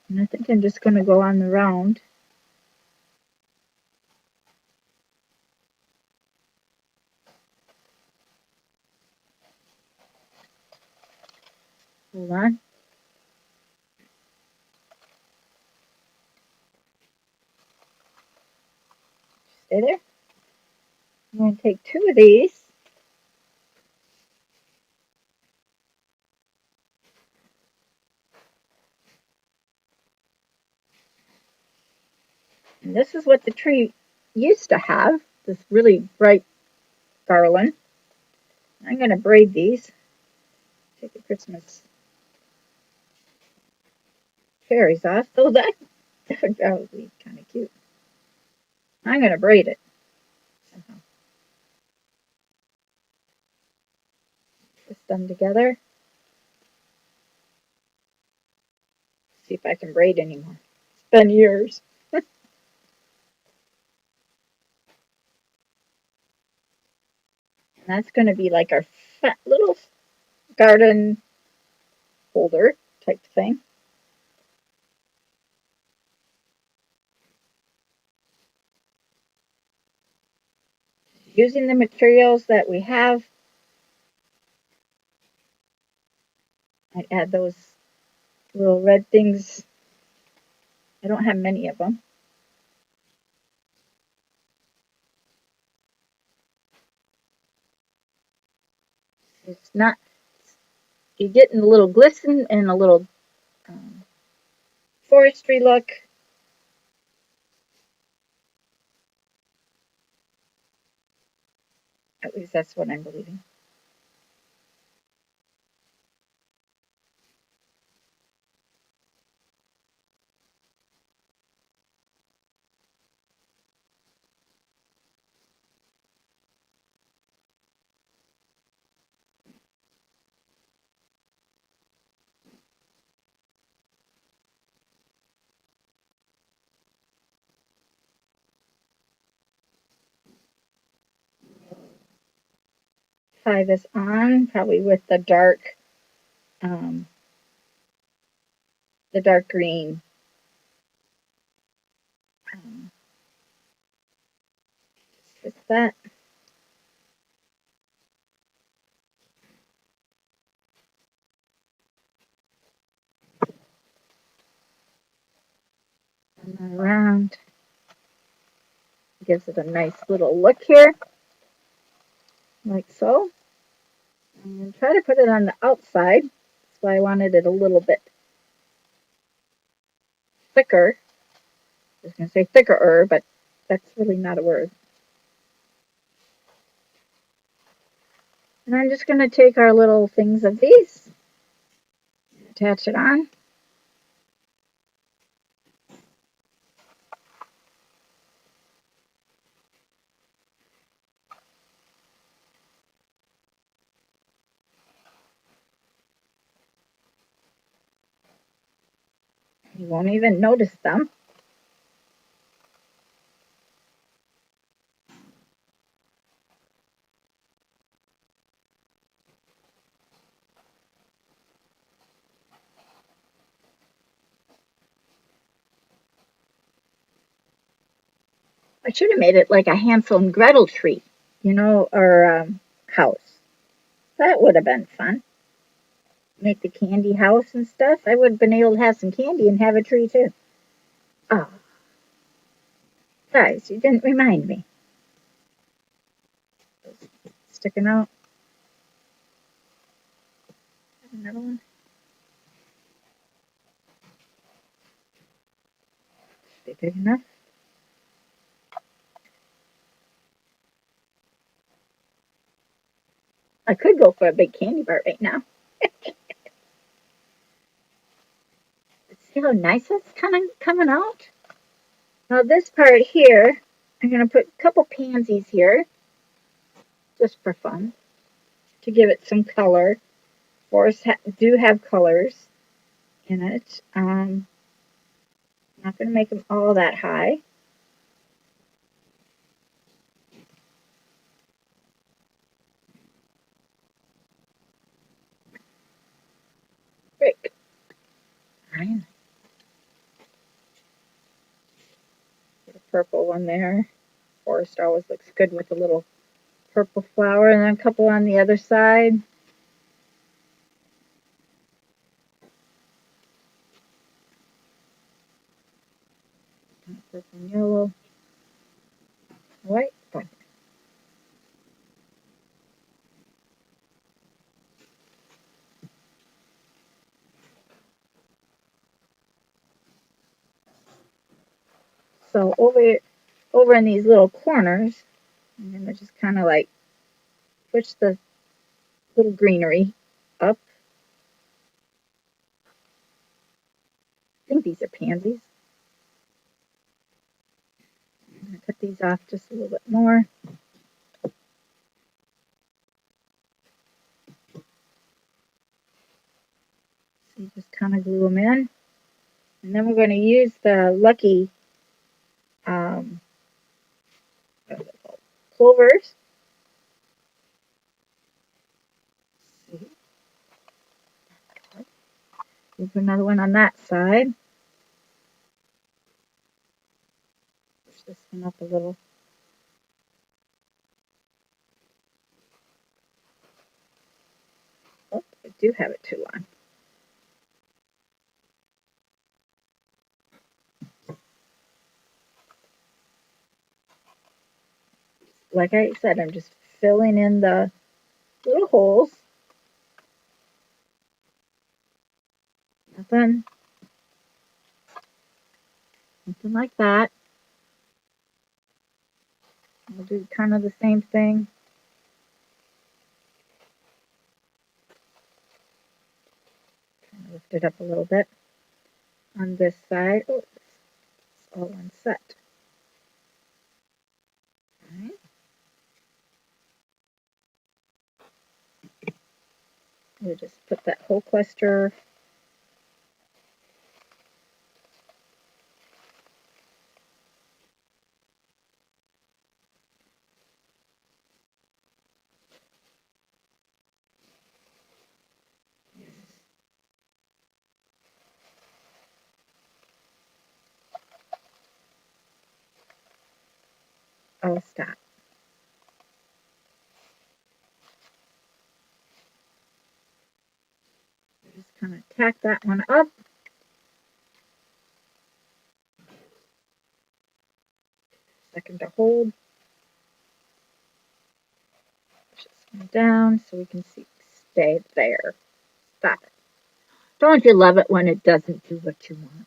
And I think I'm just going to go on the round. Hold on. Stay there. I'm going to take 2 of these. And this is what the tree used to have, this really bright garland. I'm going to braid these. Take the Christmas fairies off. So that would probably be kind of cute. I'm going to braid it. Put them together. See if I can braid anymore. It's been years. And that's going to be like our little garden holder type thing. Using the materials that we have, I add those little red things. I don't have many of them. It's not, you're getting a little glisten and a little forestry look. At least that's what I'm believing. Tie this on probably with um, the dark green. Um, just that. And around. Gives it a nice little look here, like so. And try to put it on the outside. That's why I wanted it a little bit thicker. I was going to say thicker, but that's really not a word. And I'm just going to take our little things of these, attach it on. You won't even notice them. I should have made it like a Hansel and Gretel tree, or house. That would have been fun. Make the candy house and stuff. I would have been able to have some candy and have a tree too. Oh, guys, you didn't remind me. Sticking out. Another one. Should be big enough. I could go for a big candy bar right now. See how nice that's kind of coming out? Now this part here, I'm going to put a couple pansies here, just for fun, to give it some color. Forests do have colors in it. I'm not going to make them all that high. Great. Fine. Get a purple one there. Forest always looks good with a little purple flower, and then a couple on the other side. Purple and yellow. White. So over in these little corners, I'm going to just kind of like push the little greenery up. I think these are pansies. cut these off just a little bit more. So you just kind of glue them in. And then we're going to use the Lucky clovers. Move another one on that side. Push this one up a little. Oh, I do have it too long. Like I said, I'm just filling in the little holes. Nothing like that. I'll do kind of the same thing. Lift it up a little bit on this side. Oh, it's all one set. Right. We'll just put that whole cluster I'll stop. Just kind of tack that one up. Second to hold. Push this one down so we can see stay there. Stop it. Don't you love it when it doesn't do what you want?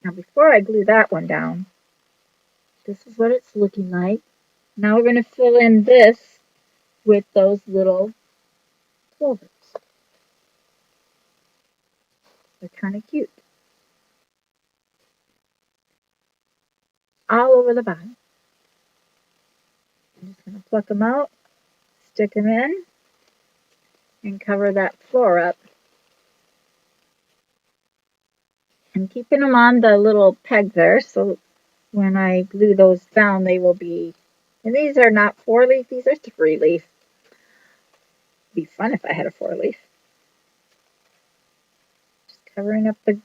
Now before I glue that one down, this is what it's looking like. Now we're going to fill in this with those little clovers. They're kind of cute. All over the bottom. I'm just going to pluck them out, stick them in, and cover that floor up. I'm keeping them on the little peg there, so when I glue those down, they will be, and these are not 4-leaf, these are 3-leaf. Be fun if I had a 4-leaf. Just covering up the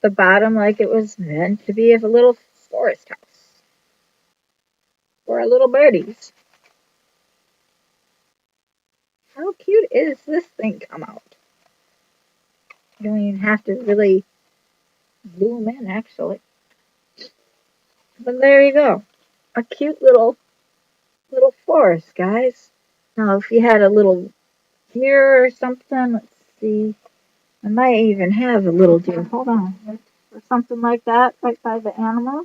bottom like it was meant to be of a little forest house for our little birdies. How cute is this thing come out? You don't even have to really glue them in, actually. But there you go. A cute little forest, guys. Now, if you had a little deer or something, let's see. I might even have a little deer. Hold on. Or something like that right by the animal.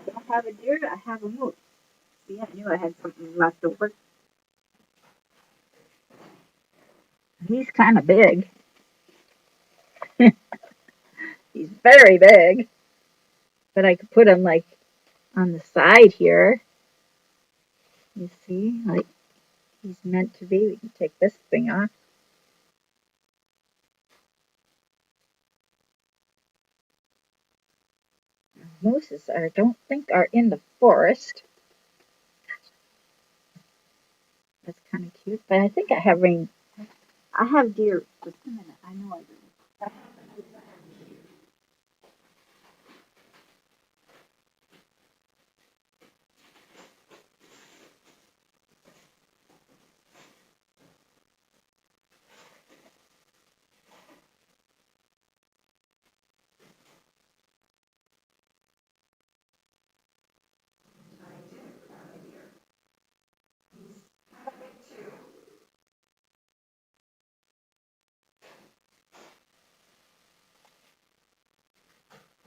I don't have a deer, I have a moose. See, I knew I had something left over. He's kind of big. He's very big. But I could put him like on the side here. You see, like he's meant to be. We can take this thing off. Mooses I don't think are in the forest. That's kind of cute. But I think I have rain. I have deer. Just a minute. I know I do.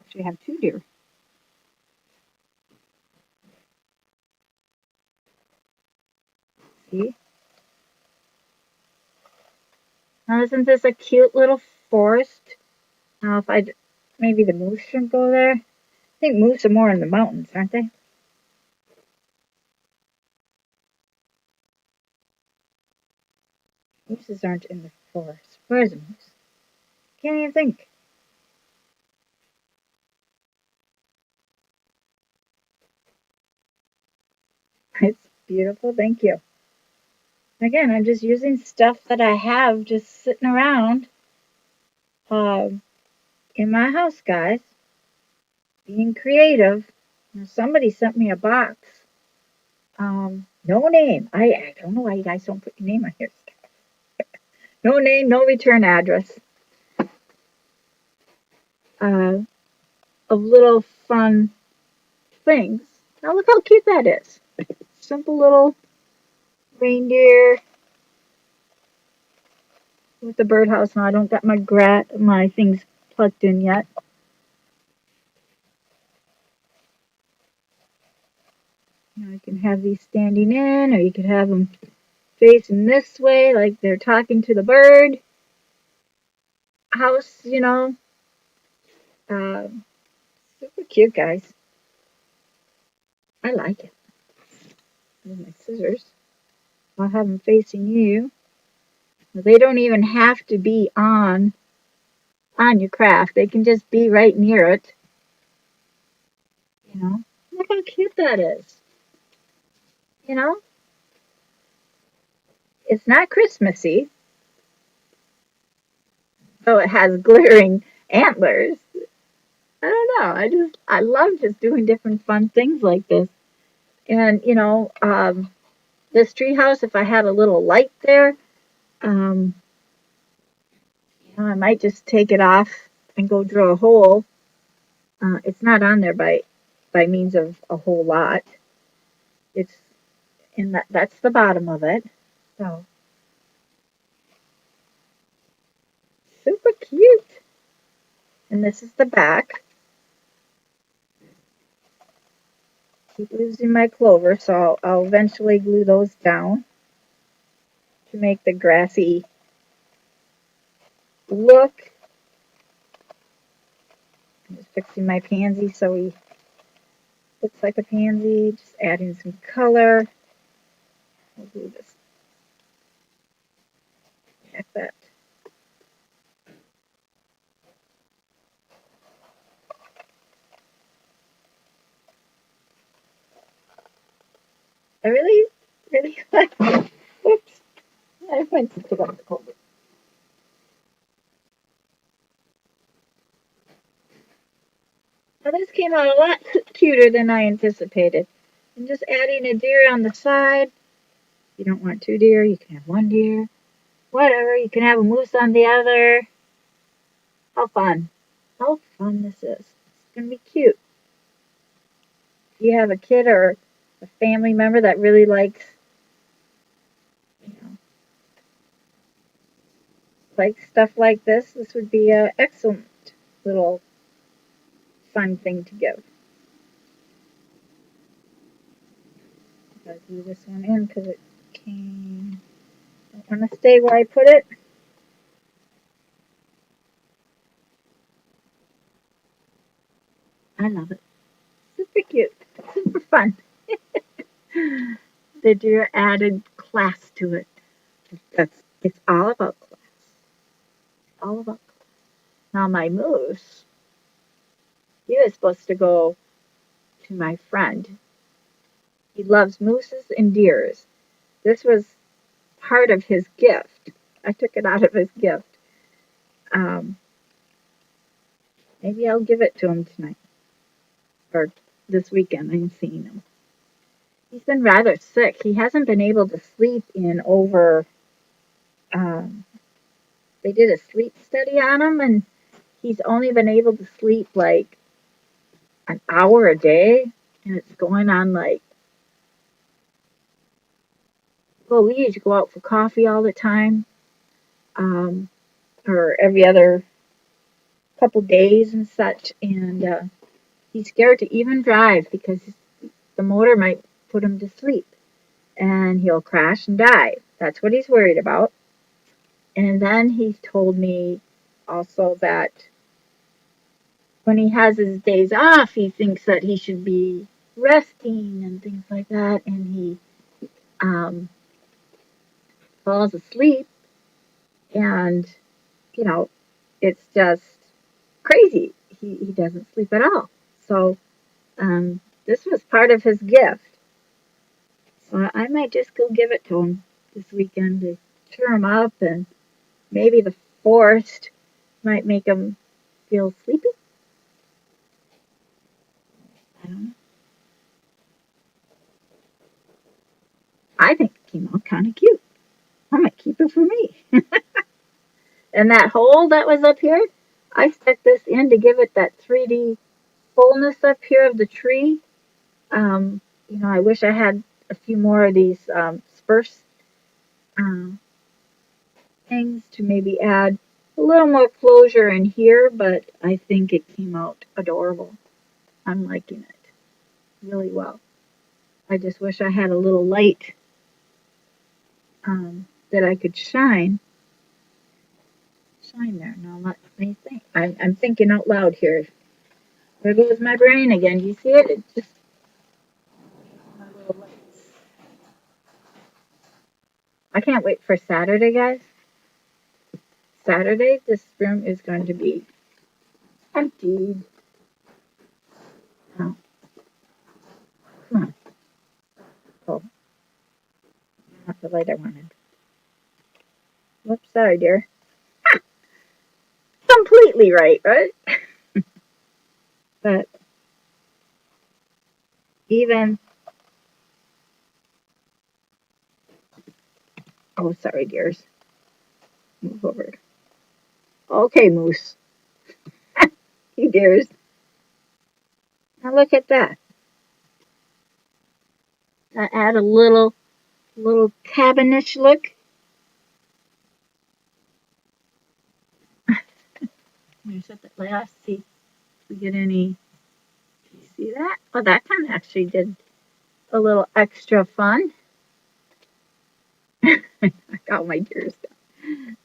Actually, I have 2 deer. pretty. Now, isn't this a cute little forest? Now, if I maybe the moose should go there. I think moose are more in the mountains, aren't they? Mooses aren't in the forest. Where's a moose? Can't even think. It's beautiful. Thank you. Again, I'm just using stuff that I have just sitting around um, in my house, guys. Being creative. Now, somebody sent me a box. No name. I don't know why you guys don't put your name on here. No name, no return address. Uh, of little fun things. Now look how cute that is. Simple little reindeer with the birdhouse. Now I don't got my things plugged in yet. Now you can have these standing in, or you could have them facing this way, like they're talking to the bird house. Super cute, guys. I like it. With my scissors, I'll have them facing you. They don't even have to be on your craft. They can just be right near it. You know, look how cute that is. You know, it's not Christmassy, though it has glittering antlers. I don't know. I love just doing different fun things like this. And this treehouse, if I had a little light there, um, I might just take it off and go drill a hole. It's not on there by means of a whole lot. It's in that's the bottom of it. So super cute. And this is the back. Keep losing my clover, so I'll eventually glue those down to make the grassy look. I'm just fixing my pansy so he looks like a pansy. Just adding some color. I'll do this like that. I really, really like. Oops! I went to pick up the clover. Now this came out a lot cuter than I anticipated. And just adding a deer on the side. If you don't want two deer, you can have one deer. Whatever, you can have a moose on the other. How fun. How fun this is. It's going to be cute. If you have a kid or a family member that really you likes stuff like this would be an excellent little fun thing to give. I'll glue this one in because it came. I want to stay where I put it. I love it. Super cute. Super fun. The deer added class to it. It's all about class. All about class. Now my moose, he was supposed to go to my friend. He loves mooses and deers. This was part of his gift. I took it out of his gift. Um, Maybe I'll give it to him tonight or this weekend. I'm seeing him. He's been rather sick. He hasn't been able to sleep in over. Um, they did a sleep study on him, and he's only been able to sleep like an hour a day, and it's going on like, well, we usually go out for coffee all the time, um, or every other couple days and such, and he's scared to even drive because the motor might put him to sleep. and he'll crash and die. That's what he's worried about. And then he told me also that when he has his days off, he thinks that he should be resting and things like that. And he um, falls asleep, and you know, it's just crazy. He doesn't sleep at all. So this was part of his gift. So I might just go give it to him this weekend to cheer him up, and maybe the forest might make him feel sleepy. I don't know. I think it came out kind of cute. I might keep it for me. And that hole that was up here, I stuck this in to give it that 3D fullness up here of the tree. I wish I had a few more of these spruce um, things to maybe add a little more closure in here, but I think it came out adorable. I'm liking it really well. I just wish I had a little light that I could shine there. Now let me think. I'm thinking out loud here. There goes my brain again. You see it? It just my little lights. I can't wait for Saturday, guys. Saturday, this room is going to be emptied. Oh, come on. Oh, not the light I wanted. Whoops, sorry, dear. Completely right, right? But even, oh, sorry, dears. Move over. Okay, Moose. You dears. Now look at that. I add a little cabinish look. Let me set that last. See if we get any. You see that? Oh, that kind of actually did a little extra fun. I got my deers down.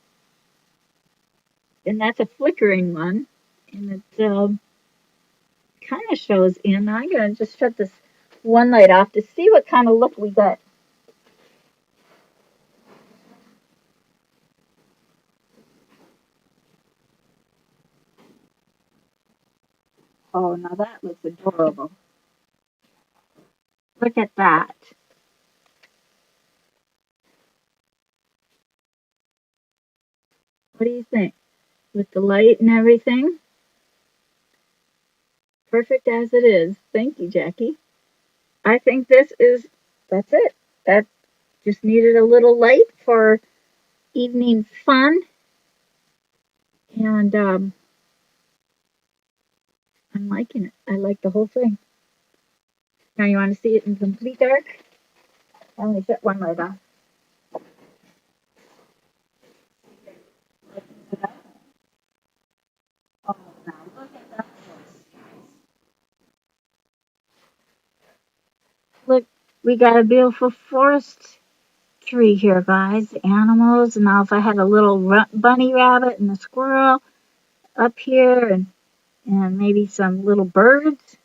And that's a flickering one. And it kind of shows in. I'm going to just shut this one light off to see what kind of look we get. Oh, now that looks adorable. Look at that. What do you think? With the light and everything? Perfect as it is. Thank you, Jackie. I think that's it. That just needed a little light for evening fun. And I'm liking it. I like the whole thing. Now you want to see it in complete dark? I only shut one light on. Oh, now look at that. Look, we got a beautiful forest tree here, guys. Animals. And now if I had a little bunny rabbit and a squirrel up here and maybe some little birds.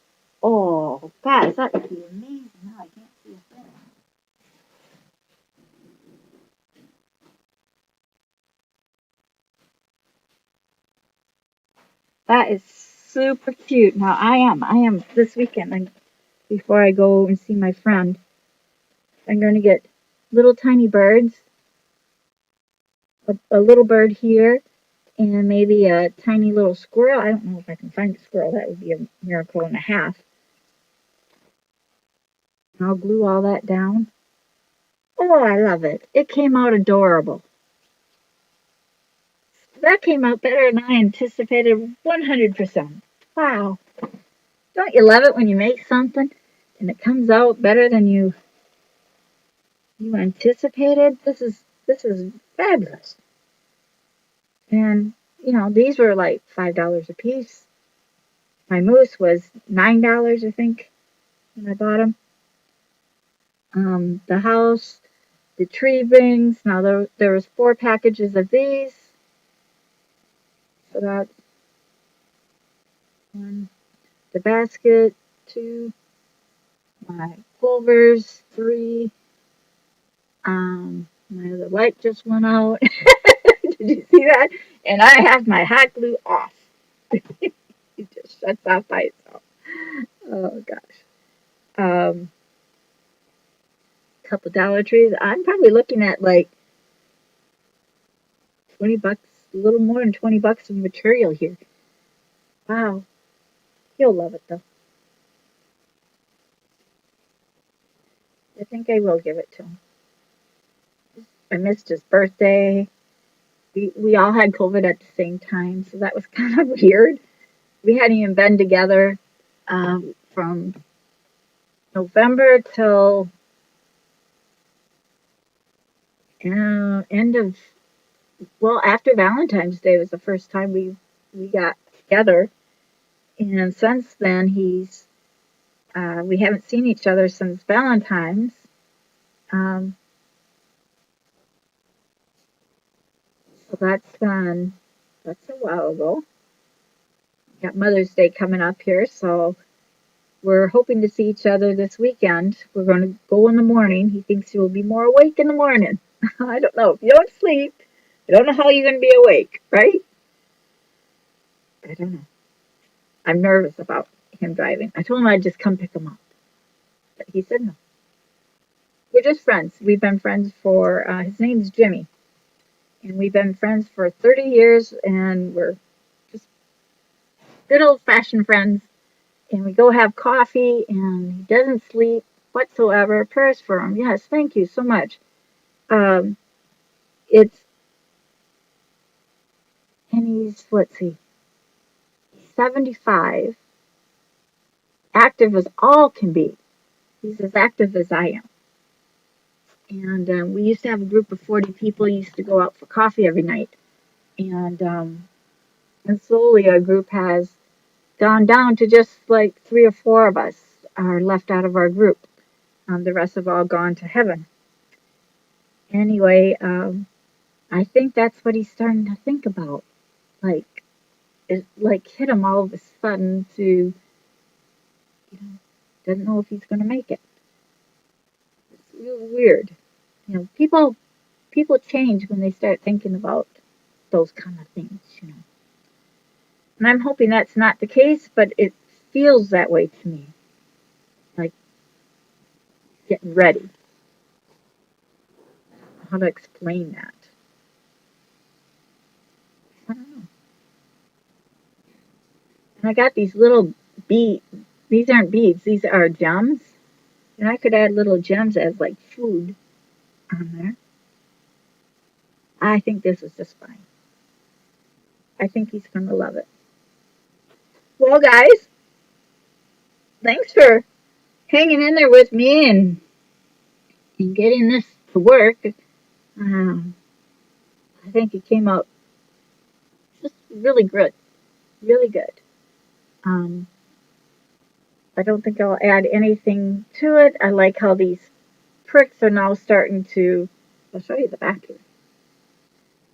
Oh, guys, that would be amazing. Now I can't see a thing. That is super cute. Now I am this weekend. Before I go and see my friend, I'm going to get little tiny birds, a little bird here, and maybe a tiny little squirrel. I don't know if I can find a squirrel. That would be a miracle and a half. And I'll glue all that down. Oh, I love it. It came out adorable. That came out better than I anticipated 100%. Wow. Don't you love it when you make something and it comes out better than you anticipated? This is fabulous. And these were like $5 a piece. My moose was $9, I think, when I bought them. the house, the tree rings. Now there was 4 packages of these. So that's one. The basket, 2. My clovers, 3. My other light just went out. Did you see that? And I have my hot glue off. It just shuts off by itself. Oh gosh. Couple Dollar Trees. I'm probably looking at like $20, a little more than $20 of material here. Wow. You'll love it though. I think I will give it to him. I missed his birthday. We all had COVID at the same time, so that was kind of weird. We hadn't even been together from November till end of, well, after Valentine's Day was the first time we got together, and since then we haven't seen each other since Valentine's. Um, so that's a while ago. Got Mother's Day coming up here, so we're hoping to see each other this weekend. We're going to go in the morning. He thinks he will be more awake in the morning. I don't know. If you don't sleep, I don't know how you're going to be awake, right? I don't know. I'm nervous about him driving. I told him I'd just come pick him up, but he said no. We're just friends. We've been friends for, his name's Jimmy, and we've been friends for 30 years, and we're just good old fashioned friends. And we go have coffee, and he doesn't sleep whatsoever. Prayers for him. Yes, thank you so much. Um, it's, and he's, let's see, 75, active as all can be. He's as active as I am. And we used to have a group of 40 people, used to go out for coffee every night. And slowly our group has gone down to just like 3 or 4 of us are left out of our group. The rest have all gone to heaven. Anyway, I think that's what he's starting to think about. Like, it like hit him all of a sudden to, doesn't know if he's going to make it. It's really weird. People change when they start thinking about those kind of things. And I'm hoping that's not the case, but it feels that way to me. Like getting ready. How to explain that? I don't know. And I got these little beads. These aren't beads. These are gems. And I could add little gems as like food on there. I think this is just fine. I think he's going to love it. Well, guys, thanks for hanging in there with me and getting this to work. Um, I think it came out just really good. Really good. Um, I don't think I'll add anything to it. I like how these pricks are now starting to. I'll show you the back here.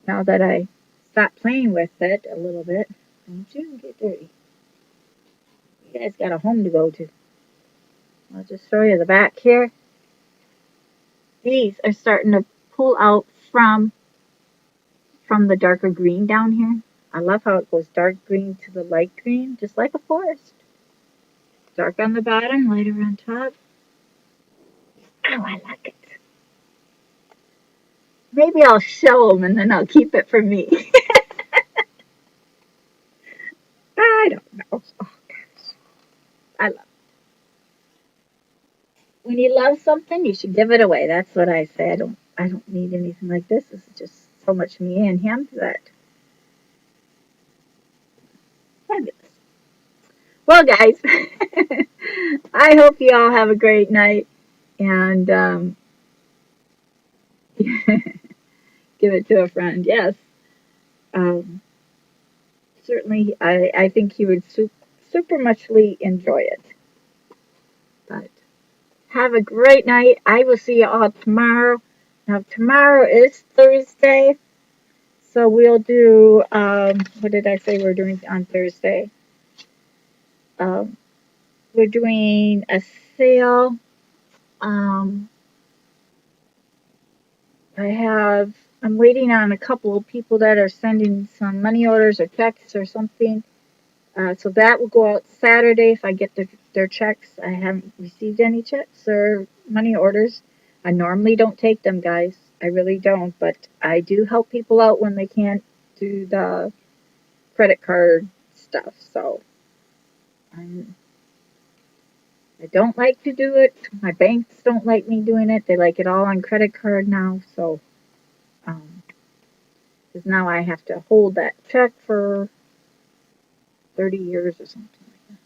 Now that I stopped playing with it a little bit. Don't you get dirty. You guys got a home to go to. I'll just show you the back here. These are starting to pull out from the darker green down here. I love how it goes dark green to the light green, just like a forest. Dark on the bottom, lighter on top. Oh, I like it. Maybe I'll show them and then I'll keep it for me. I don't know. Oh, gosh. I love it. When you love something, you should give it away. That's what I say. I don't need anything like this. This is just so much me and him that fabulous. Well, guys, I hope you all have a great night and give it to a friend. Yes, um, certainly. I think he would super muchly enjoy it. But Have a great night. I will see you all tomorrow. Now, tomorrow is Thursday, so we'll do, what did I say we're doing on Thursday? Um, we're doing a sale. Um, I'm waiting on a couple of people that are sending some money orders or checks or something. So that will go out Saturday if I get their checks. I haven't received any checks or money orders. I normally don't take them, guys. I really don't, but I do help people out when they can't do the credit card stuff. So I'm, I don't like to do it. My banks don't like me doing it. They like it all on credit card now. So, um, because now I have to hold that check for 30 years or something like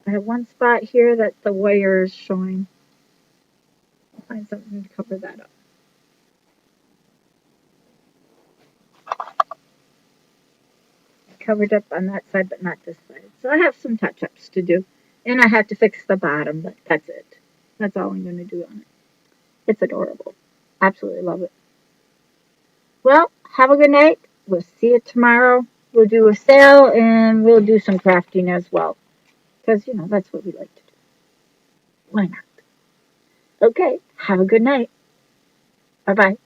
that. I have one spot here that the wire is showing. I'll find something to cover that up. Covered up on that side, but not this side. So I have some touch-ups to do. And I have to fix the bottom, but that's it. That's all I'm going to do on it. It's adorable. Absolutely love it. Well, have a good night. We'll see you tomorrow. We'll do a sale and we'll do some crafting as well. Because, that's what we like to do. Why not? Okay, have a good night. Bye bye.